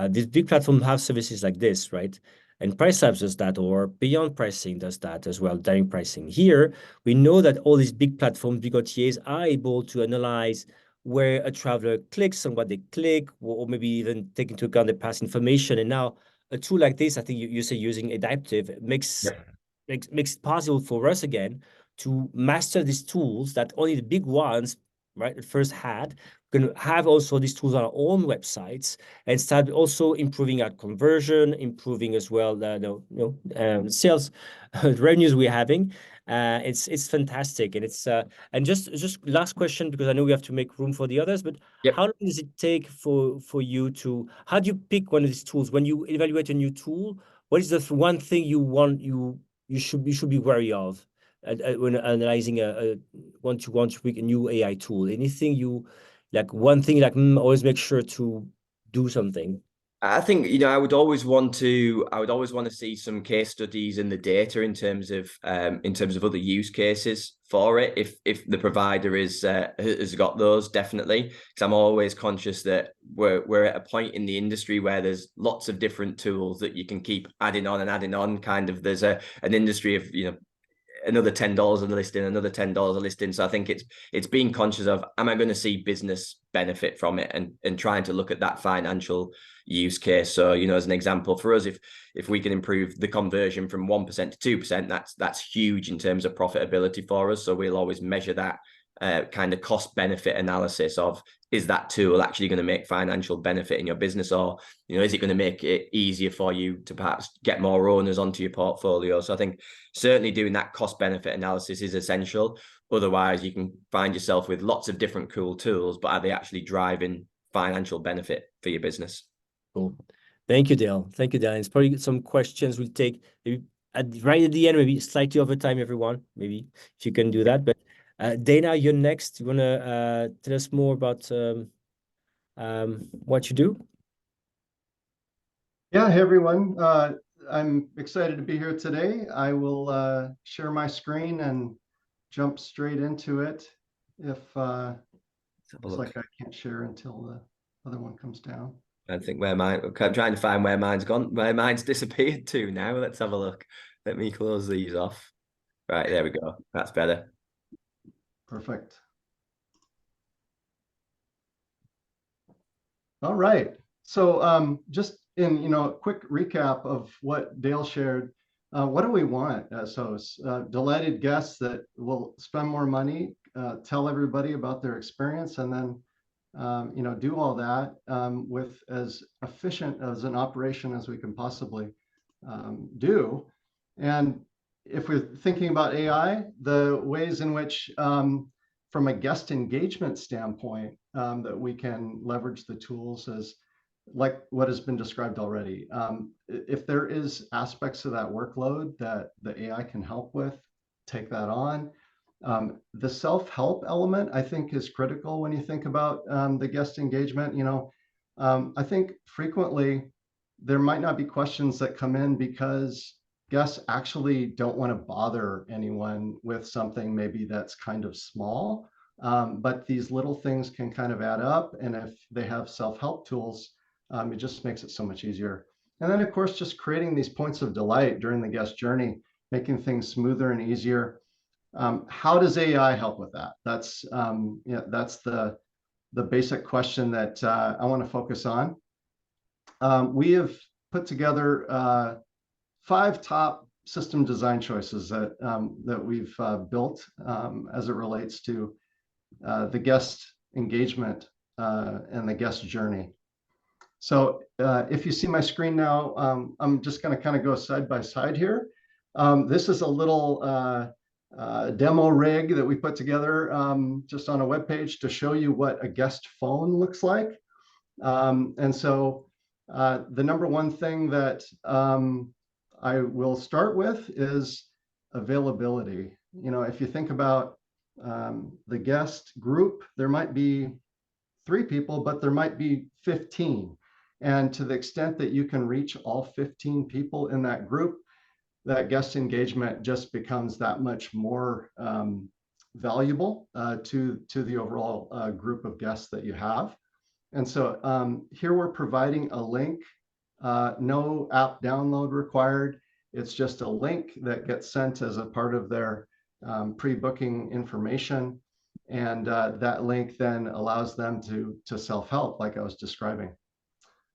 These big platforms have services like this, right? And PriceLabs does that, or Beyond Pricing does that as well, dynamic pricing. Here, we know that all these big platforms, big OTAs, are able to analyze where a traveler clicks and what they click, or maybe even take into account the past information. And now a tool like this, I think you say using adaptive, makes it possible for us again to master these tools that only the big ones, right, at first had. We're going to have also these tools on our own websites and start also improving our conversion, improving as well the sales revenues we're having. It's fantastic, and it's and just last question, because I know we have to make room for the others, but how long does it take for you to, how do you pick one of these tools when you evaluate a new tool? What is the one thing you should be wary of when analyzing want to pick a new AI tool? Anything you like, one thing like always make sure to do something? I think, you know, I would always want to see some case studies in the data in terms of other use cases for it. If the provider has got those, definitely, because I'm always conscious that we're at a point in the industry where there's lots of different tools that you can keep adding on and adding on. Kind of, there's an industry of, you know, another $10 a listing, another $10 a listing. So I think it's being conscious of, am I going to see business benefit from it, and trying to look at that financial use case. So, you know, as an example for us, if we can improve the conversion from 1% to 2%, that's huge in terms of profitability for us. So we'll always measure that kind of cost benefit analysis of, is that tool actually going to make financial benefit in your business, or, you know, is it going to make it easier for you to perhaps get more owners onto your portfolio? So I think certainly doing that cost benefit analysis is essential. Otherwise, you can find yourself with lots of different cool tools, but are they actually driving financial benefit for your business? Cool. Thank you, Dale. Thank you, Dale. It's probably some questions we'll take maybe right at the end, maybe slightly over time, everyone. Maybe if you can do that. But Dana, you're next. You want to tell us more about what you do? Yeah, hey, everyone. I'm excited to be here today. I will share my screen and jump straight into it. If looks like I can't share until the other one comes down. I think I'm trying to find where mine's gone, where mine's disappeared to now. Let's have a look. Let me close these off. Right, there we go. That's better. Perfect. All right. So just in a quick recap of what Dale shared, what do we want as hosts? Delighted guests that will spend more money, tell everybody about their experience, and then do all that with as efficient as an operation as we can possibly do. And if we're thinking about AI, the ways in which, from a guest engagement standpoint, that we can leverage the tools is like what has been described already. If there is aspects of that workload that the AI can help with, take that on. The self-help element, I think, is critical when you think about the guest engagement. I think frequently there might not be questions that come in because guests actually don't want to bother anyone with something maybe that's kind of small, but these little things can kind of add up. And if they have self-help tools, it just makes it so much easier. And then, of course, just creating these points of delight during the guest journey, making things smoother and easier. How does AI help with that? That's that's the basic question that I want to focus on. We have put together 5 top system design choices that we've built as it relates to the guest engagement and the guest journey. So if you see my screen now, I'm just going to kind of go side by side here. This is a little demo rig that we put together just on a web page to show you what a guest phone looks like. And so the number one thing that I will start with is availability. If you think about the guest group, there might be 3 people, but there might be 15. And to the extent that you can reach all 15 people in that group, that guest engagement just becomes that much more valuable to the overall group of guests that you have. And so here we're providing a link, no app download required. It's just a link that gets sent as a part of their pre-booking information. And that link then allows them to self-help, like I was describing.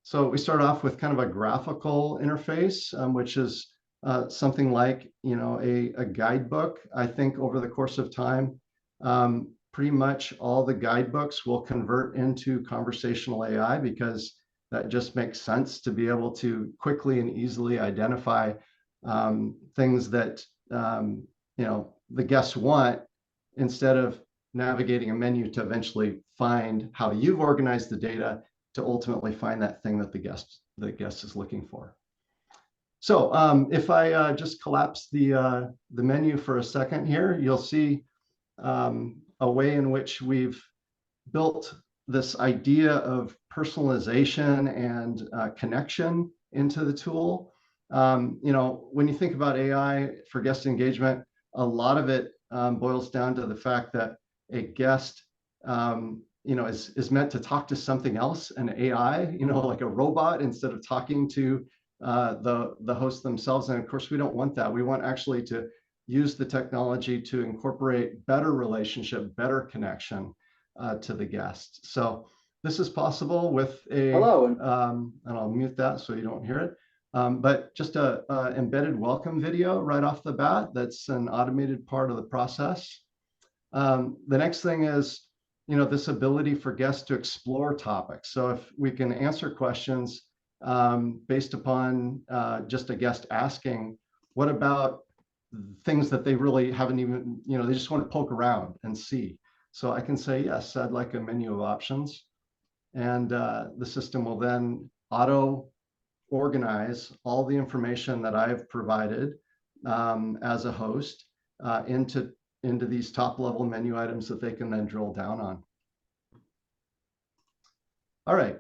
So we start off with kind of a graphical interface, which is something like, a guidebook. I think over the course of time, pretty much all the guidebooks will convert into conversational AI, because that just makes sense to be able to quickly and easily identify things that the guests want, instead of navigating a menu to eventually find how you've organized the data to ultimately find that thing that the guest is looking for. So if I just collapse the menu for a second here, you'll see a way in which we've built this idea of personalization and connection into the tool. When you think about AI for guest engagement, a lot of it boils down to the fact that a guest is meant to talk to something else, an AI, like a robot, instead of talking to the host themselves. And of course, we don't want that. We want actually to use the technology to incorporate better relationship, better connection to the guest. So this is possible with a hello, and I'll mute that so you don't hear it. But just a embedded welcome video right off the bat. That's an automated part of the process. The next thing is, this ability for guests to explore topics. So if we can answer questions based upon just a guest asking, what about things that they really haven't even, they just want to poke around and see. So I can say, yes, I'd like a menu of options. And the system will then auto organize all the information that I've provided as a host into these top level menu items that they can then drill down on. All right,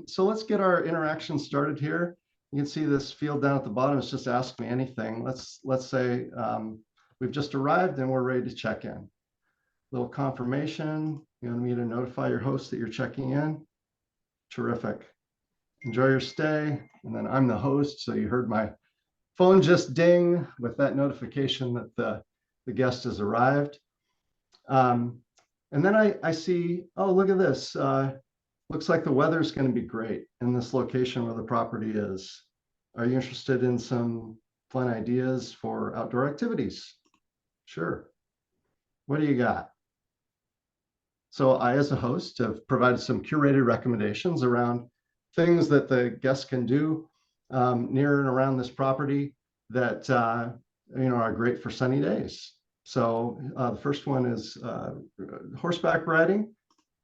so let's get our interaction started here. You can see this field down at the bottom. It's just ask me anything. Let's say we've just arrived and we're ready to check in. Little confirmation. You want me to notify your host that you're checking in? Terrific. Enjoy your stay. And then I'm the host, so you heard my phone just ding with that notification that the guest has arrived. And then I see, oh, look at this. Looks like the weather's going to be great in this location where the property is. Are you interested in some fun ideas for outdoor activities? Sure. What do you got? So I, as a host, have provided some curated recommendations around things that the guests can do near and around this property that are great for sunny days. So the first one is horseback riding.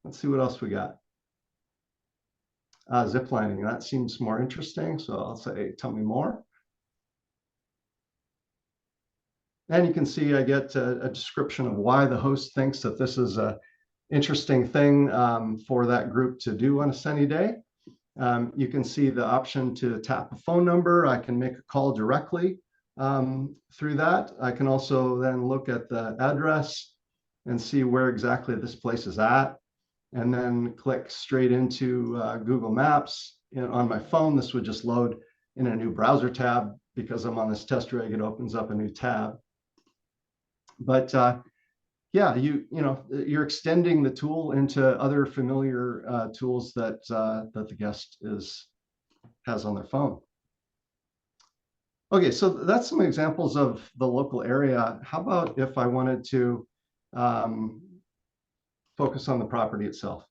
Let's see what else we got. Zip lining, that seems more interesting. So I'll say, tell me more. And you can see I get a description of why the host thinks that this is a interesting thing for that group to do on a sunny day. You can see the option to tap a phone number. I can make a call directly through that. I can also then look at the address and see where exactly this place is at, and then click straight into Google Maps. On my phone, this would just load in a new browser tab. Because I'm on this test rig, it opens up a new tab. But yeah, you're extending the tool into other familiar tools that the guest has on their phone. Okay, so that's some examples of the local area. How about if I wanted to focus on the property itself?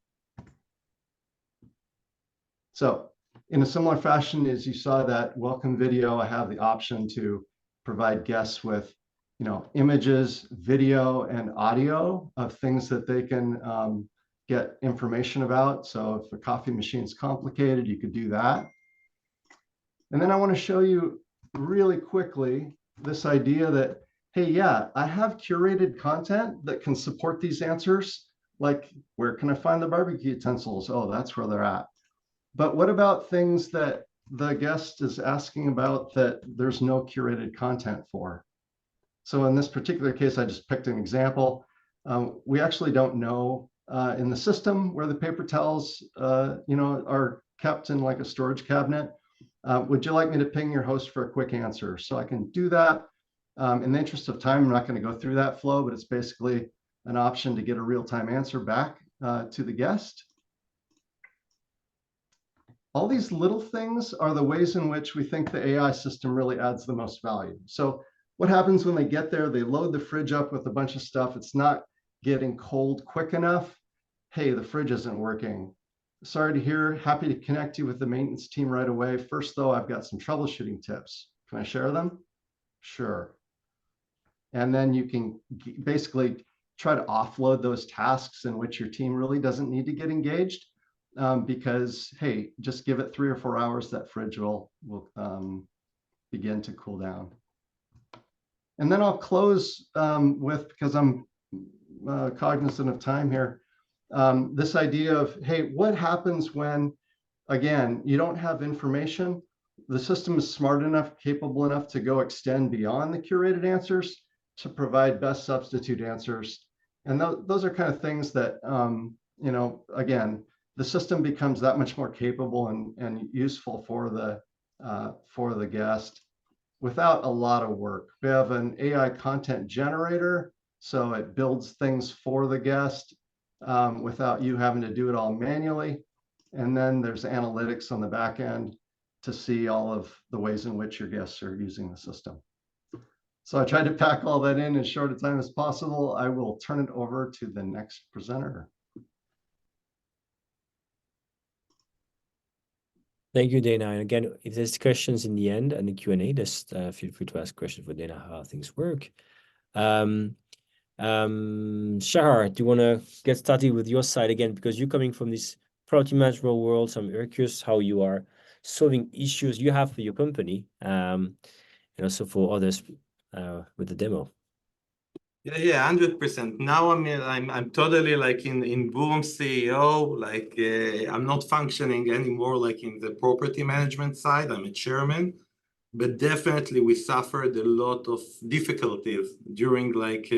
So in a similar fashion as you saw that welcome video, I have the option to provide guests with images, video, and audio of things that they can get information about. So if a coffee machine is complicated, you could do that. And then I want to show you really quickly this idea that, hey, yeah, I have curated content that can support these answers. Like, where can I find the barbecue utensils? Oh, that's where they're at. But what about things that the guest is asking about that there's no curated content for? So in this particular case, I just picked an example. We actually don't know in the system where the paper towels, are kept in like a storage cabinet. Would you like me to ping your host for a quick answer? So I can do that. In the interest of time, I'm not going to go through that flow, but it's basically an option to get a real-time answer back to the guest. All these little things are the ways in which we think the AI system really adds the most value. So what happens when they get there? They load the fridge up with a bunch of stuff. It's not getting cold quick enough. Hey, the fridge isn't working. Sorry to hear. Happy to connect you with the maintenance team right away. First, though, I've got some troubleshooting tips. Can I share them? Sure. And then you can basically try to offload those tasks in which your team really doesn't need to get engaged. Because, hey, just give it 3 or 4 hours, that fridge will begin to cool down. And then I'll close with, because I'm cognizant of time here, this idea of, hey, what happens when, again, you don't have information? The system is smart enough, capable enough to go extend beyond the curated answers to provide best substitute answers. And those are kind of things that, you know, again, the system becomes that much more capable and useful for the guest without a lot of work. We have an AI content generator, so it builds things for the guest without you having to do it all manually. And then there's analytics on the back end to see all of the ways in which your guests are using the system. So I tried to pack all that in as short a time as possible. I will turn it over to the next presenter. Thank you, Dana. And again, if there's questions in the end and the Q&A, just feel free to ask questions for Dana how things work. Shahar, do you want to get started with your side again? Because you're coming from this property management world, so I'm very curious how you are solving issues you have for your company and also for others with the demo. Yeah, 100%. Now I'm totally like in Boom CEO. Like I'm not functioning anymore like in the property management side. I'm a chairman, but definitely we suffered a lot of difficulties during like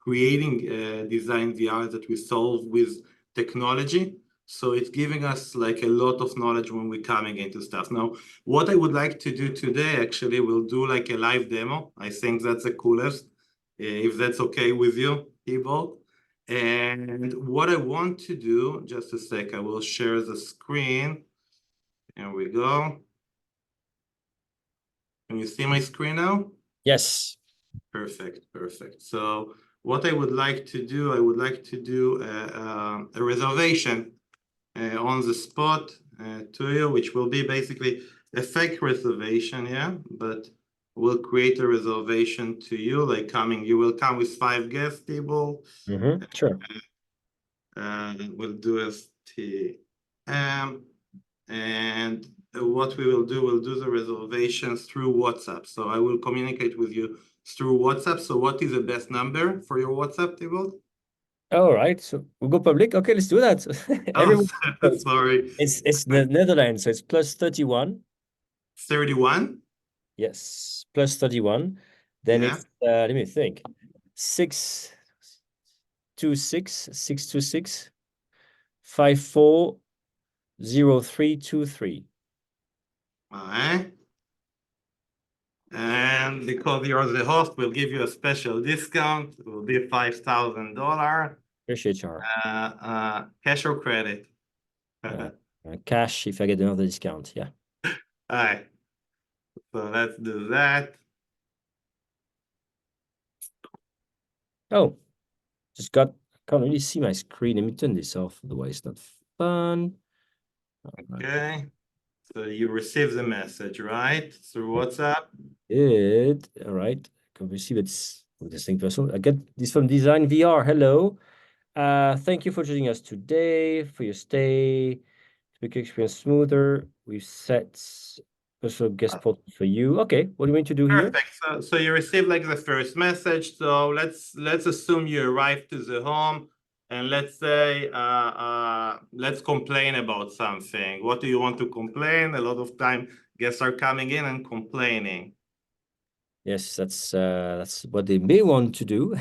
creating design VR that we solve with technology. So it's giving us like a lot of knowledge when we're coming into stuff. Now, what I would like to do today, actually, we'll do like a live demo. I think that's the coolest. If that's okay with you, Thibault. And what I want to do, just a sec, I will share the screen. There we go. Can you see my screen now? Yes. Perfect, perfect. So what I would like to do, I would like to do a reservation on the spot to you, which will be basically a fake reservation, yeah, but we'll create a reservation to you, like you will come with 5 guests, Thibault. Sure. We'll do STM, and what we will do, we'll do the reservations through WhatsApp. So I will communicate with you through WhatsApp. So what is the best number for your WhatsApp, Thibault? All right, so we'll go public. Okay, let's do that. Sorry. It's the Netherlands, so it's plus 31. 31? Yes, plus 31. Then Yeah. it's let me think. 626 540323. All right. And because you're the host, we'll give you a special discount. It will be $5,000. Appreciate you. Cash or credit? Cash if I get another discount. Yeah. All right. So let's do that. Oh, can't really see my screen. Let me turn this off, otherwise it's not fun. Okay. So you received the message, right? Through WhatsApp? All right. Can receive it with this thing person. I get this from Design VR. Hello. Thank you for joining us today, for your stay. To make your experience smoother, we've set special guest portal for you. Okay, what do you mean to do here? Perfect. So you received like the first message. So let's assume you arrived to the home, and let's say let's complain about something. What do you want to complain? A lot of time guests are coming in and complaining. Yes, that's what they may want to do.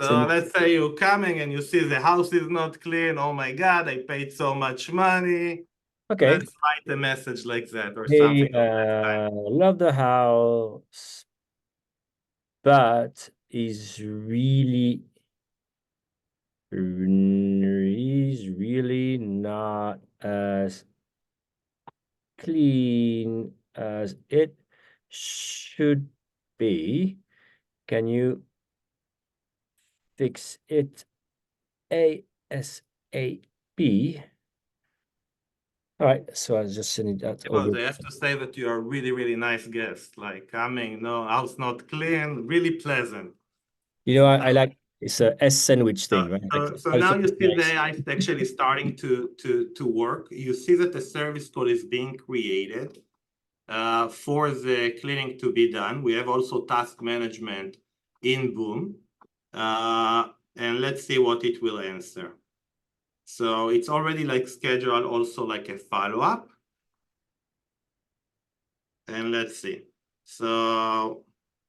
So let's say you're coming and you see the house is not clean. Oh my God, I paid so much money. Okay. Let's write a message like that or Hey, something. love the house, but is really is really not as clean as it should be. Can you fix it ASAP? All right, so I was just sending that over. I have to say that you are a really, really nice guest. Like coming, no, house not clean, really pleasant. You know, I like it's a S sandwich thing, right? So now you see the AI is actually starting to work. You see that the service code is being created for the cleaning to be done. We have also task management in Boom. And let's see what it will answer. So it's already like scheduled also like a follow-up. And let's see. So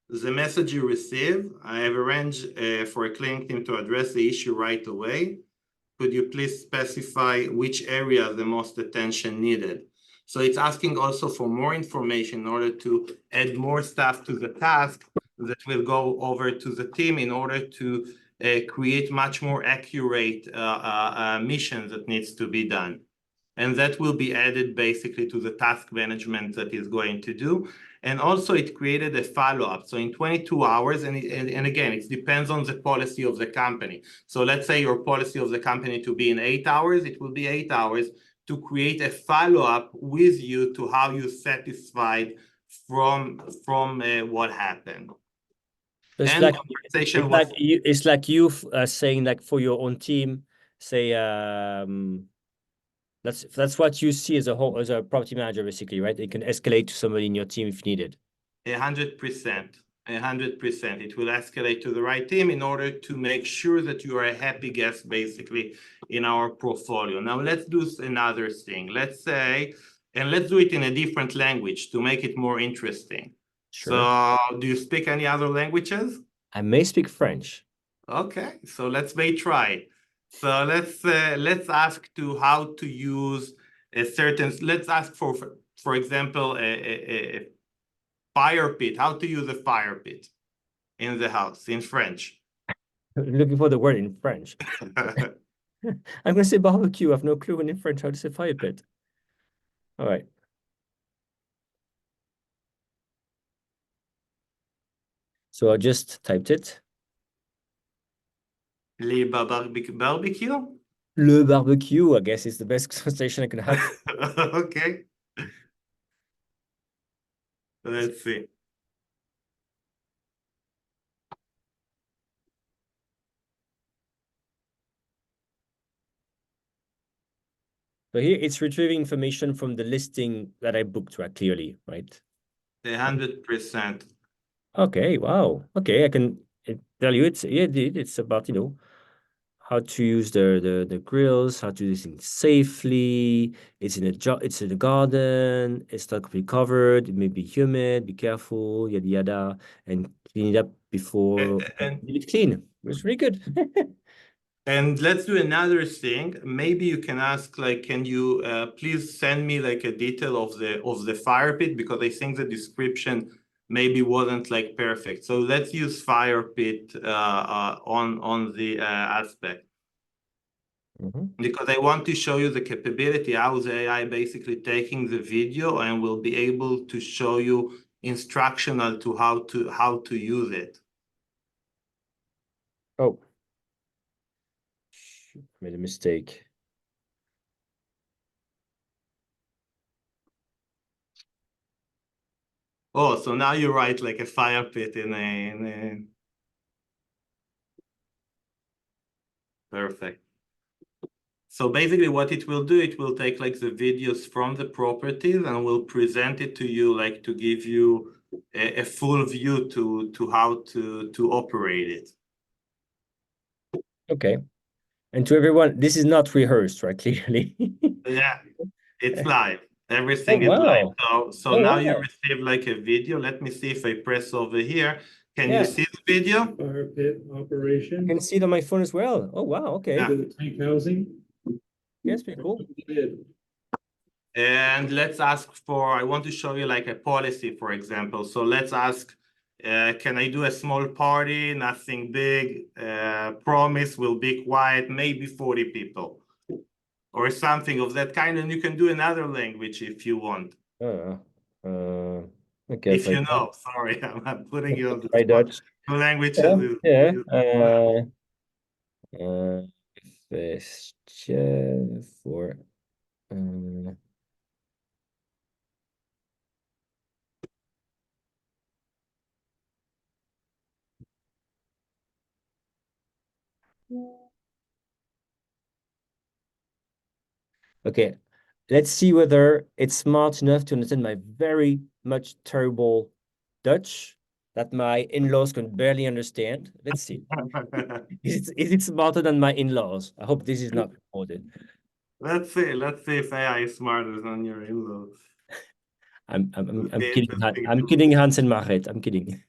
the message you receive, I have arranged for a cleaning team to address the issue right away. Could you please specify which area the most attention needed? So it's asking also for more information in order to add more stuff to the task that will go over to the team in order to create much more accurate mission that needs to be done. And that will be added basically to the task management that is going to do. And also it created a follow-up. So in 22 hours, and again, it depends on the policy of the company. So let's say your policy of the company to be in 8 hours, it will be 8 hours to create a follow-up with you to how you satisfied from what happened. It's and like conversation it's like you saying like for your own team, say that's what you see as a whole as a property manager, basically, right? It can escalate to somebody in your team if needed. 100%. 100%. It will escalate to the right team in order to make sure that you are a happy guest, basically, in our portfolio. Now, let's do another thing. Let's say, and let's do it in a different language to make it more interesting. Sure. So, do you speak any other languages? I may speak French. Okay, so let's try. So let's ask to how to use a certain. Let's ask for example, a fire pit. How to use a fire pit in the house in French. Looking for the word in French. I'm going to say barbecue. I have no clue in French how to say fire pit. All right. So I just typed it. Le barbecue? Le barbecue, I guess, is the best translation I can have. Okay. Let's see. So here it's retrieving information from the listing that I booked, right? Clearly, right? 100%. Okay, wow. Okay, I can tell you it's about, you know, how to use the grills, how to do this thing safely. It's in a garden, it's not completely covered, it may be humid, be careful, yada yada, and clean it up before leave it clean. It's really good. And let's do another thing. Maybe you can ask, like, can you please send me like a detail of the fire pit, because I think the description maybe wasn't like perfect. So let's use fire pit on the aspect. Because I want to show you the capability, how the AI basically taking the video and will be able to show you instructional to how to use it. Oh. Made a mistake. Oh, so now you write like a fire pit in a... Perfect. So basically what it will do, it will take like the videos from the properties and will present it to you, like to give you a full view to how to operate it. Okay. And to everyone, this is not rehearsed, right? Clearly. Yeah, it's live. Everything is live. So now you receive like a video. Let me see if I press over here. Can you see the video? Fire pit operation. I can see it on my phone as well. Oh, wow. Okay. Yeah. The tank housing. Yes, pretty cool. And let's ask for, I want to show you like a policy, for example. So let's ask Can I do a small party? Nothing big. Promise will be quiet, maybe 40 people or something of that kind. And you can do another language if you want. Okay, if you know, sorry, I'm putting you on the try spot. Dutch. The languages For okay, let's see whether it's smart enough to understand my very much terrible Dutch that my in-laws can barely understand. Let's see. Is it smarter than my in-laws? I hope this is not recorded. Let's see if AI is smarter than your in-laws. I'm kidding. I'm kidding, Hans and Marit. I'm kidding.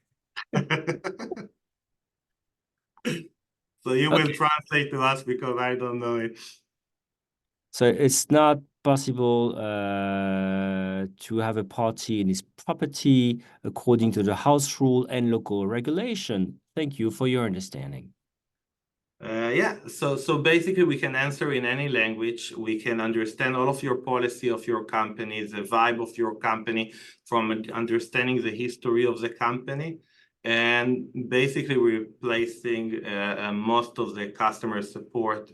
So you will translate to us because I don't know it. So it's not possible to have a party in this property according to the house rule and local regulation. Thank you for your understanding. Yeah, so basically we can answer in any language. We can understand all of your policy of your company, the vibe of your company, from understanding the history of the company, and basically replacing most of the customer support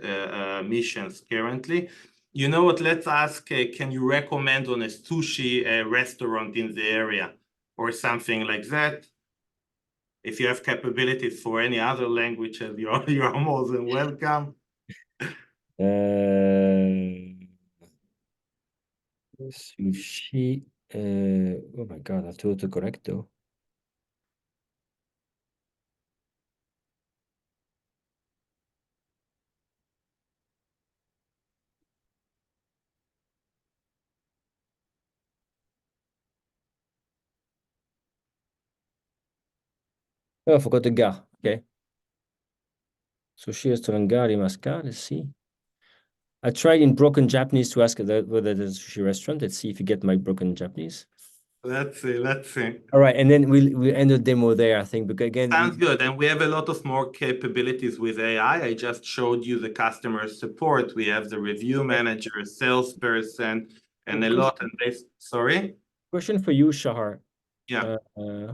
missions currently. You know what, let's ask, can you recommend on a sushi restaurant in the area or something like that? If you have capabilities for any other languages, you're more than welcome. Sushi. Oh my God, I have to autocorrect though. Oh, I forgot the ga. Okay. Sushi restaurant ga, rimasu. Let's see. I tried in broken Japanese to ask whether there's a sushi restaurant. Let's see if you get my broken Japanese. Let's see. All right, and then we'll end the demo there, I think, because again, sounds good. And we have a lot of more capabilities with AI. I just showed you the customer support. We have the review manager, salesperson, and a lot. And they, sorry? Question for you, Shahar. Yeah.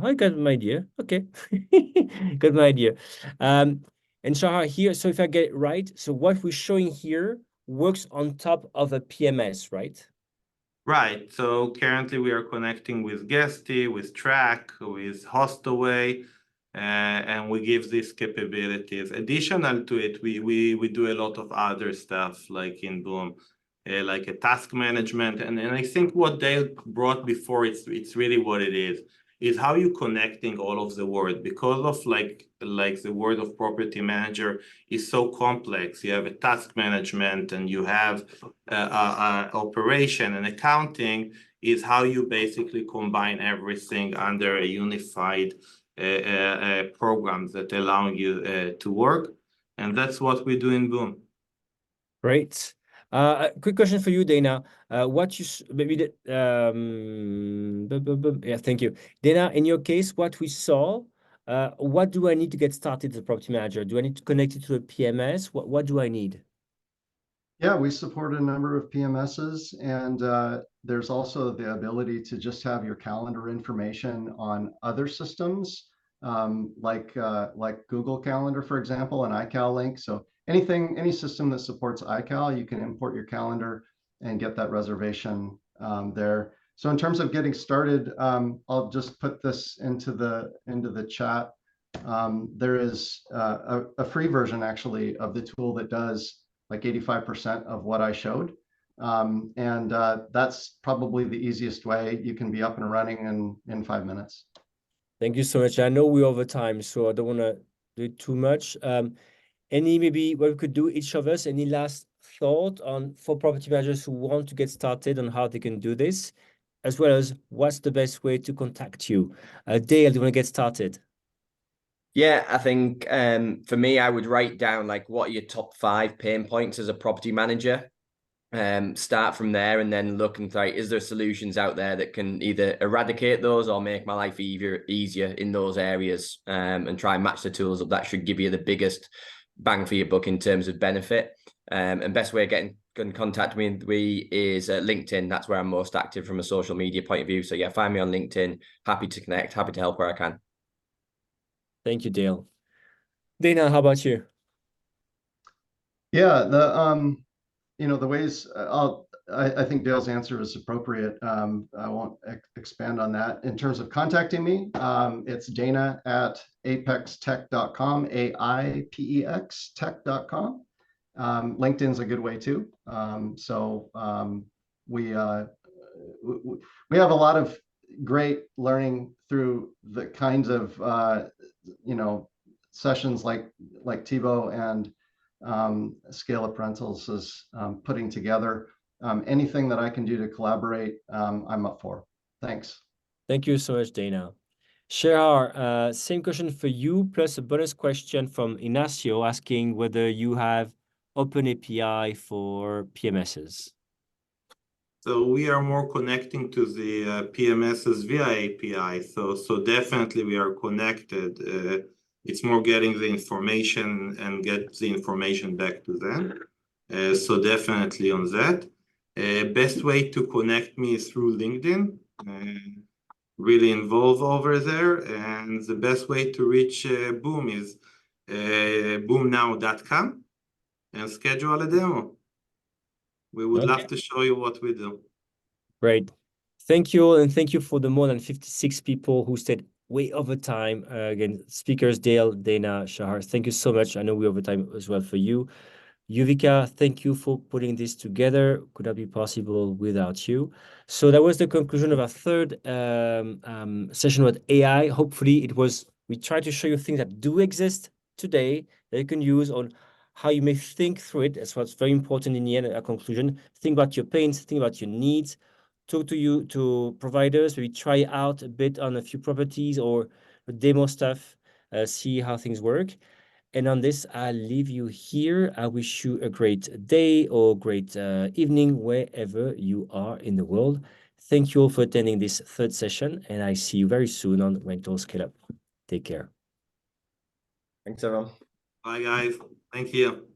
I got my idea. Okay, got my idea. And Shahar here, so if I get it right, so what we're showing here works on top of a PMS, right? Right. So currently we are connecting with Guesty, with Track, with Hostaway, and we give these capabilities. Additional to it, we do a lot of other stuff like in Boom, like a task management. And I think what Dale brought before, it's really what it is how you connecting all of the word, because of like the word of property manager is so complex. You have a task management and you have operation and accounting, is how you basically combine everything under a unified program that allow you to work. And that's what we do in Boom. Great. Quick question for you, Dana. What you maybe yeah, thank you, Dana. In your case, what we saw, what do I need to get started as a property manager? Do I need to connect it to a PMS? What do I need? Yeah, we support a number of PMSs, and there's also the ability to just have your calendar information on other systems, like Google Calendar, for example, and iCal link. So any system that supports iCal, you can import your calendar and get that reservation there. So in terms of getting started, I'll just put this into the chat. There is a free version actually of the tool that does like 85% of what I showed. And that's probably the easiest way. You can be up and running in 5 minutes. Thank you so much. I know we're over time, so I don't want to do too much. Any maybe what we could do, each of us, any last thought on for property managers who want to get started on how they can do this, as well as what's the best way to contact you? Dale, do you want to get started? Yeah, I think for me, I would write down like what are your top 5 pain points as a property manager. start from there and then look and say, is there solutions out there that can either eradicate those or make my life easier in those areas, and try and match the tools up that should give you the biggest bang for your buck in terms of benefit. And best way of getting in contact with me is LinkedIn. That's where I'm most active from a social media point of view. So yeah, find me on LinkedIn. Happy to connect, happy to help where I can. Thank you, Dale. Dana, how about you? Yeah, the ways I think Dale's answer is appropriate. I won't expand on that. In terms of contacting me, it's Dana at apextech.com, AIPEX tech.com. LinkedIn's a good way too. We have a lot of great learning through the kinds of sessions like Thibault and Scale Up Rentals is putting together. Anything that I can do to collaborate, I'm up for. Thanks. Thank you so much, Dana. Shahar, same question for you, plus a bonus question from Ignacio asking whether you have open API for PMSs. So we are more connecting to the PMSs via API. So definitely we are connected. It's more getting the information and get the information back to them. So definitely on that. Best way to connect me is through LinkedIn. Really involved over there. And the best way to reach Boom is boomnow.com and schedule a demo. We would love to show you what we do. Great. Thank you all, and thank you for the more than 56 people who stayed way over time. Again, speakers, Dale, Dana, Shahar, thank you so much. I know we're over time as well for you. Yuvika, thank you for putting this together. Could not be possible without you. So that was the conclusion of our third session with AI. Hopefully we tried to show you things that do exist today that you can use on how you may think through it. That's what's very important in the end, a conclusion. Think about your pains, think about your needs, talk to providers, maybe try out a bit on a few properties or demo stuff, see how things work. And on this, I'll leave you here. I wish you a great day or great evening, wherever you are in the world. Thank you all for attending this third session, and I see you very soon on Rental Scale Up. Take care. Thanks, everyone. Bye, guys. Thank you.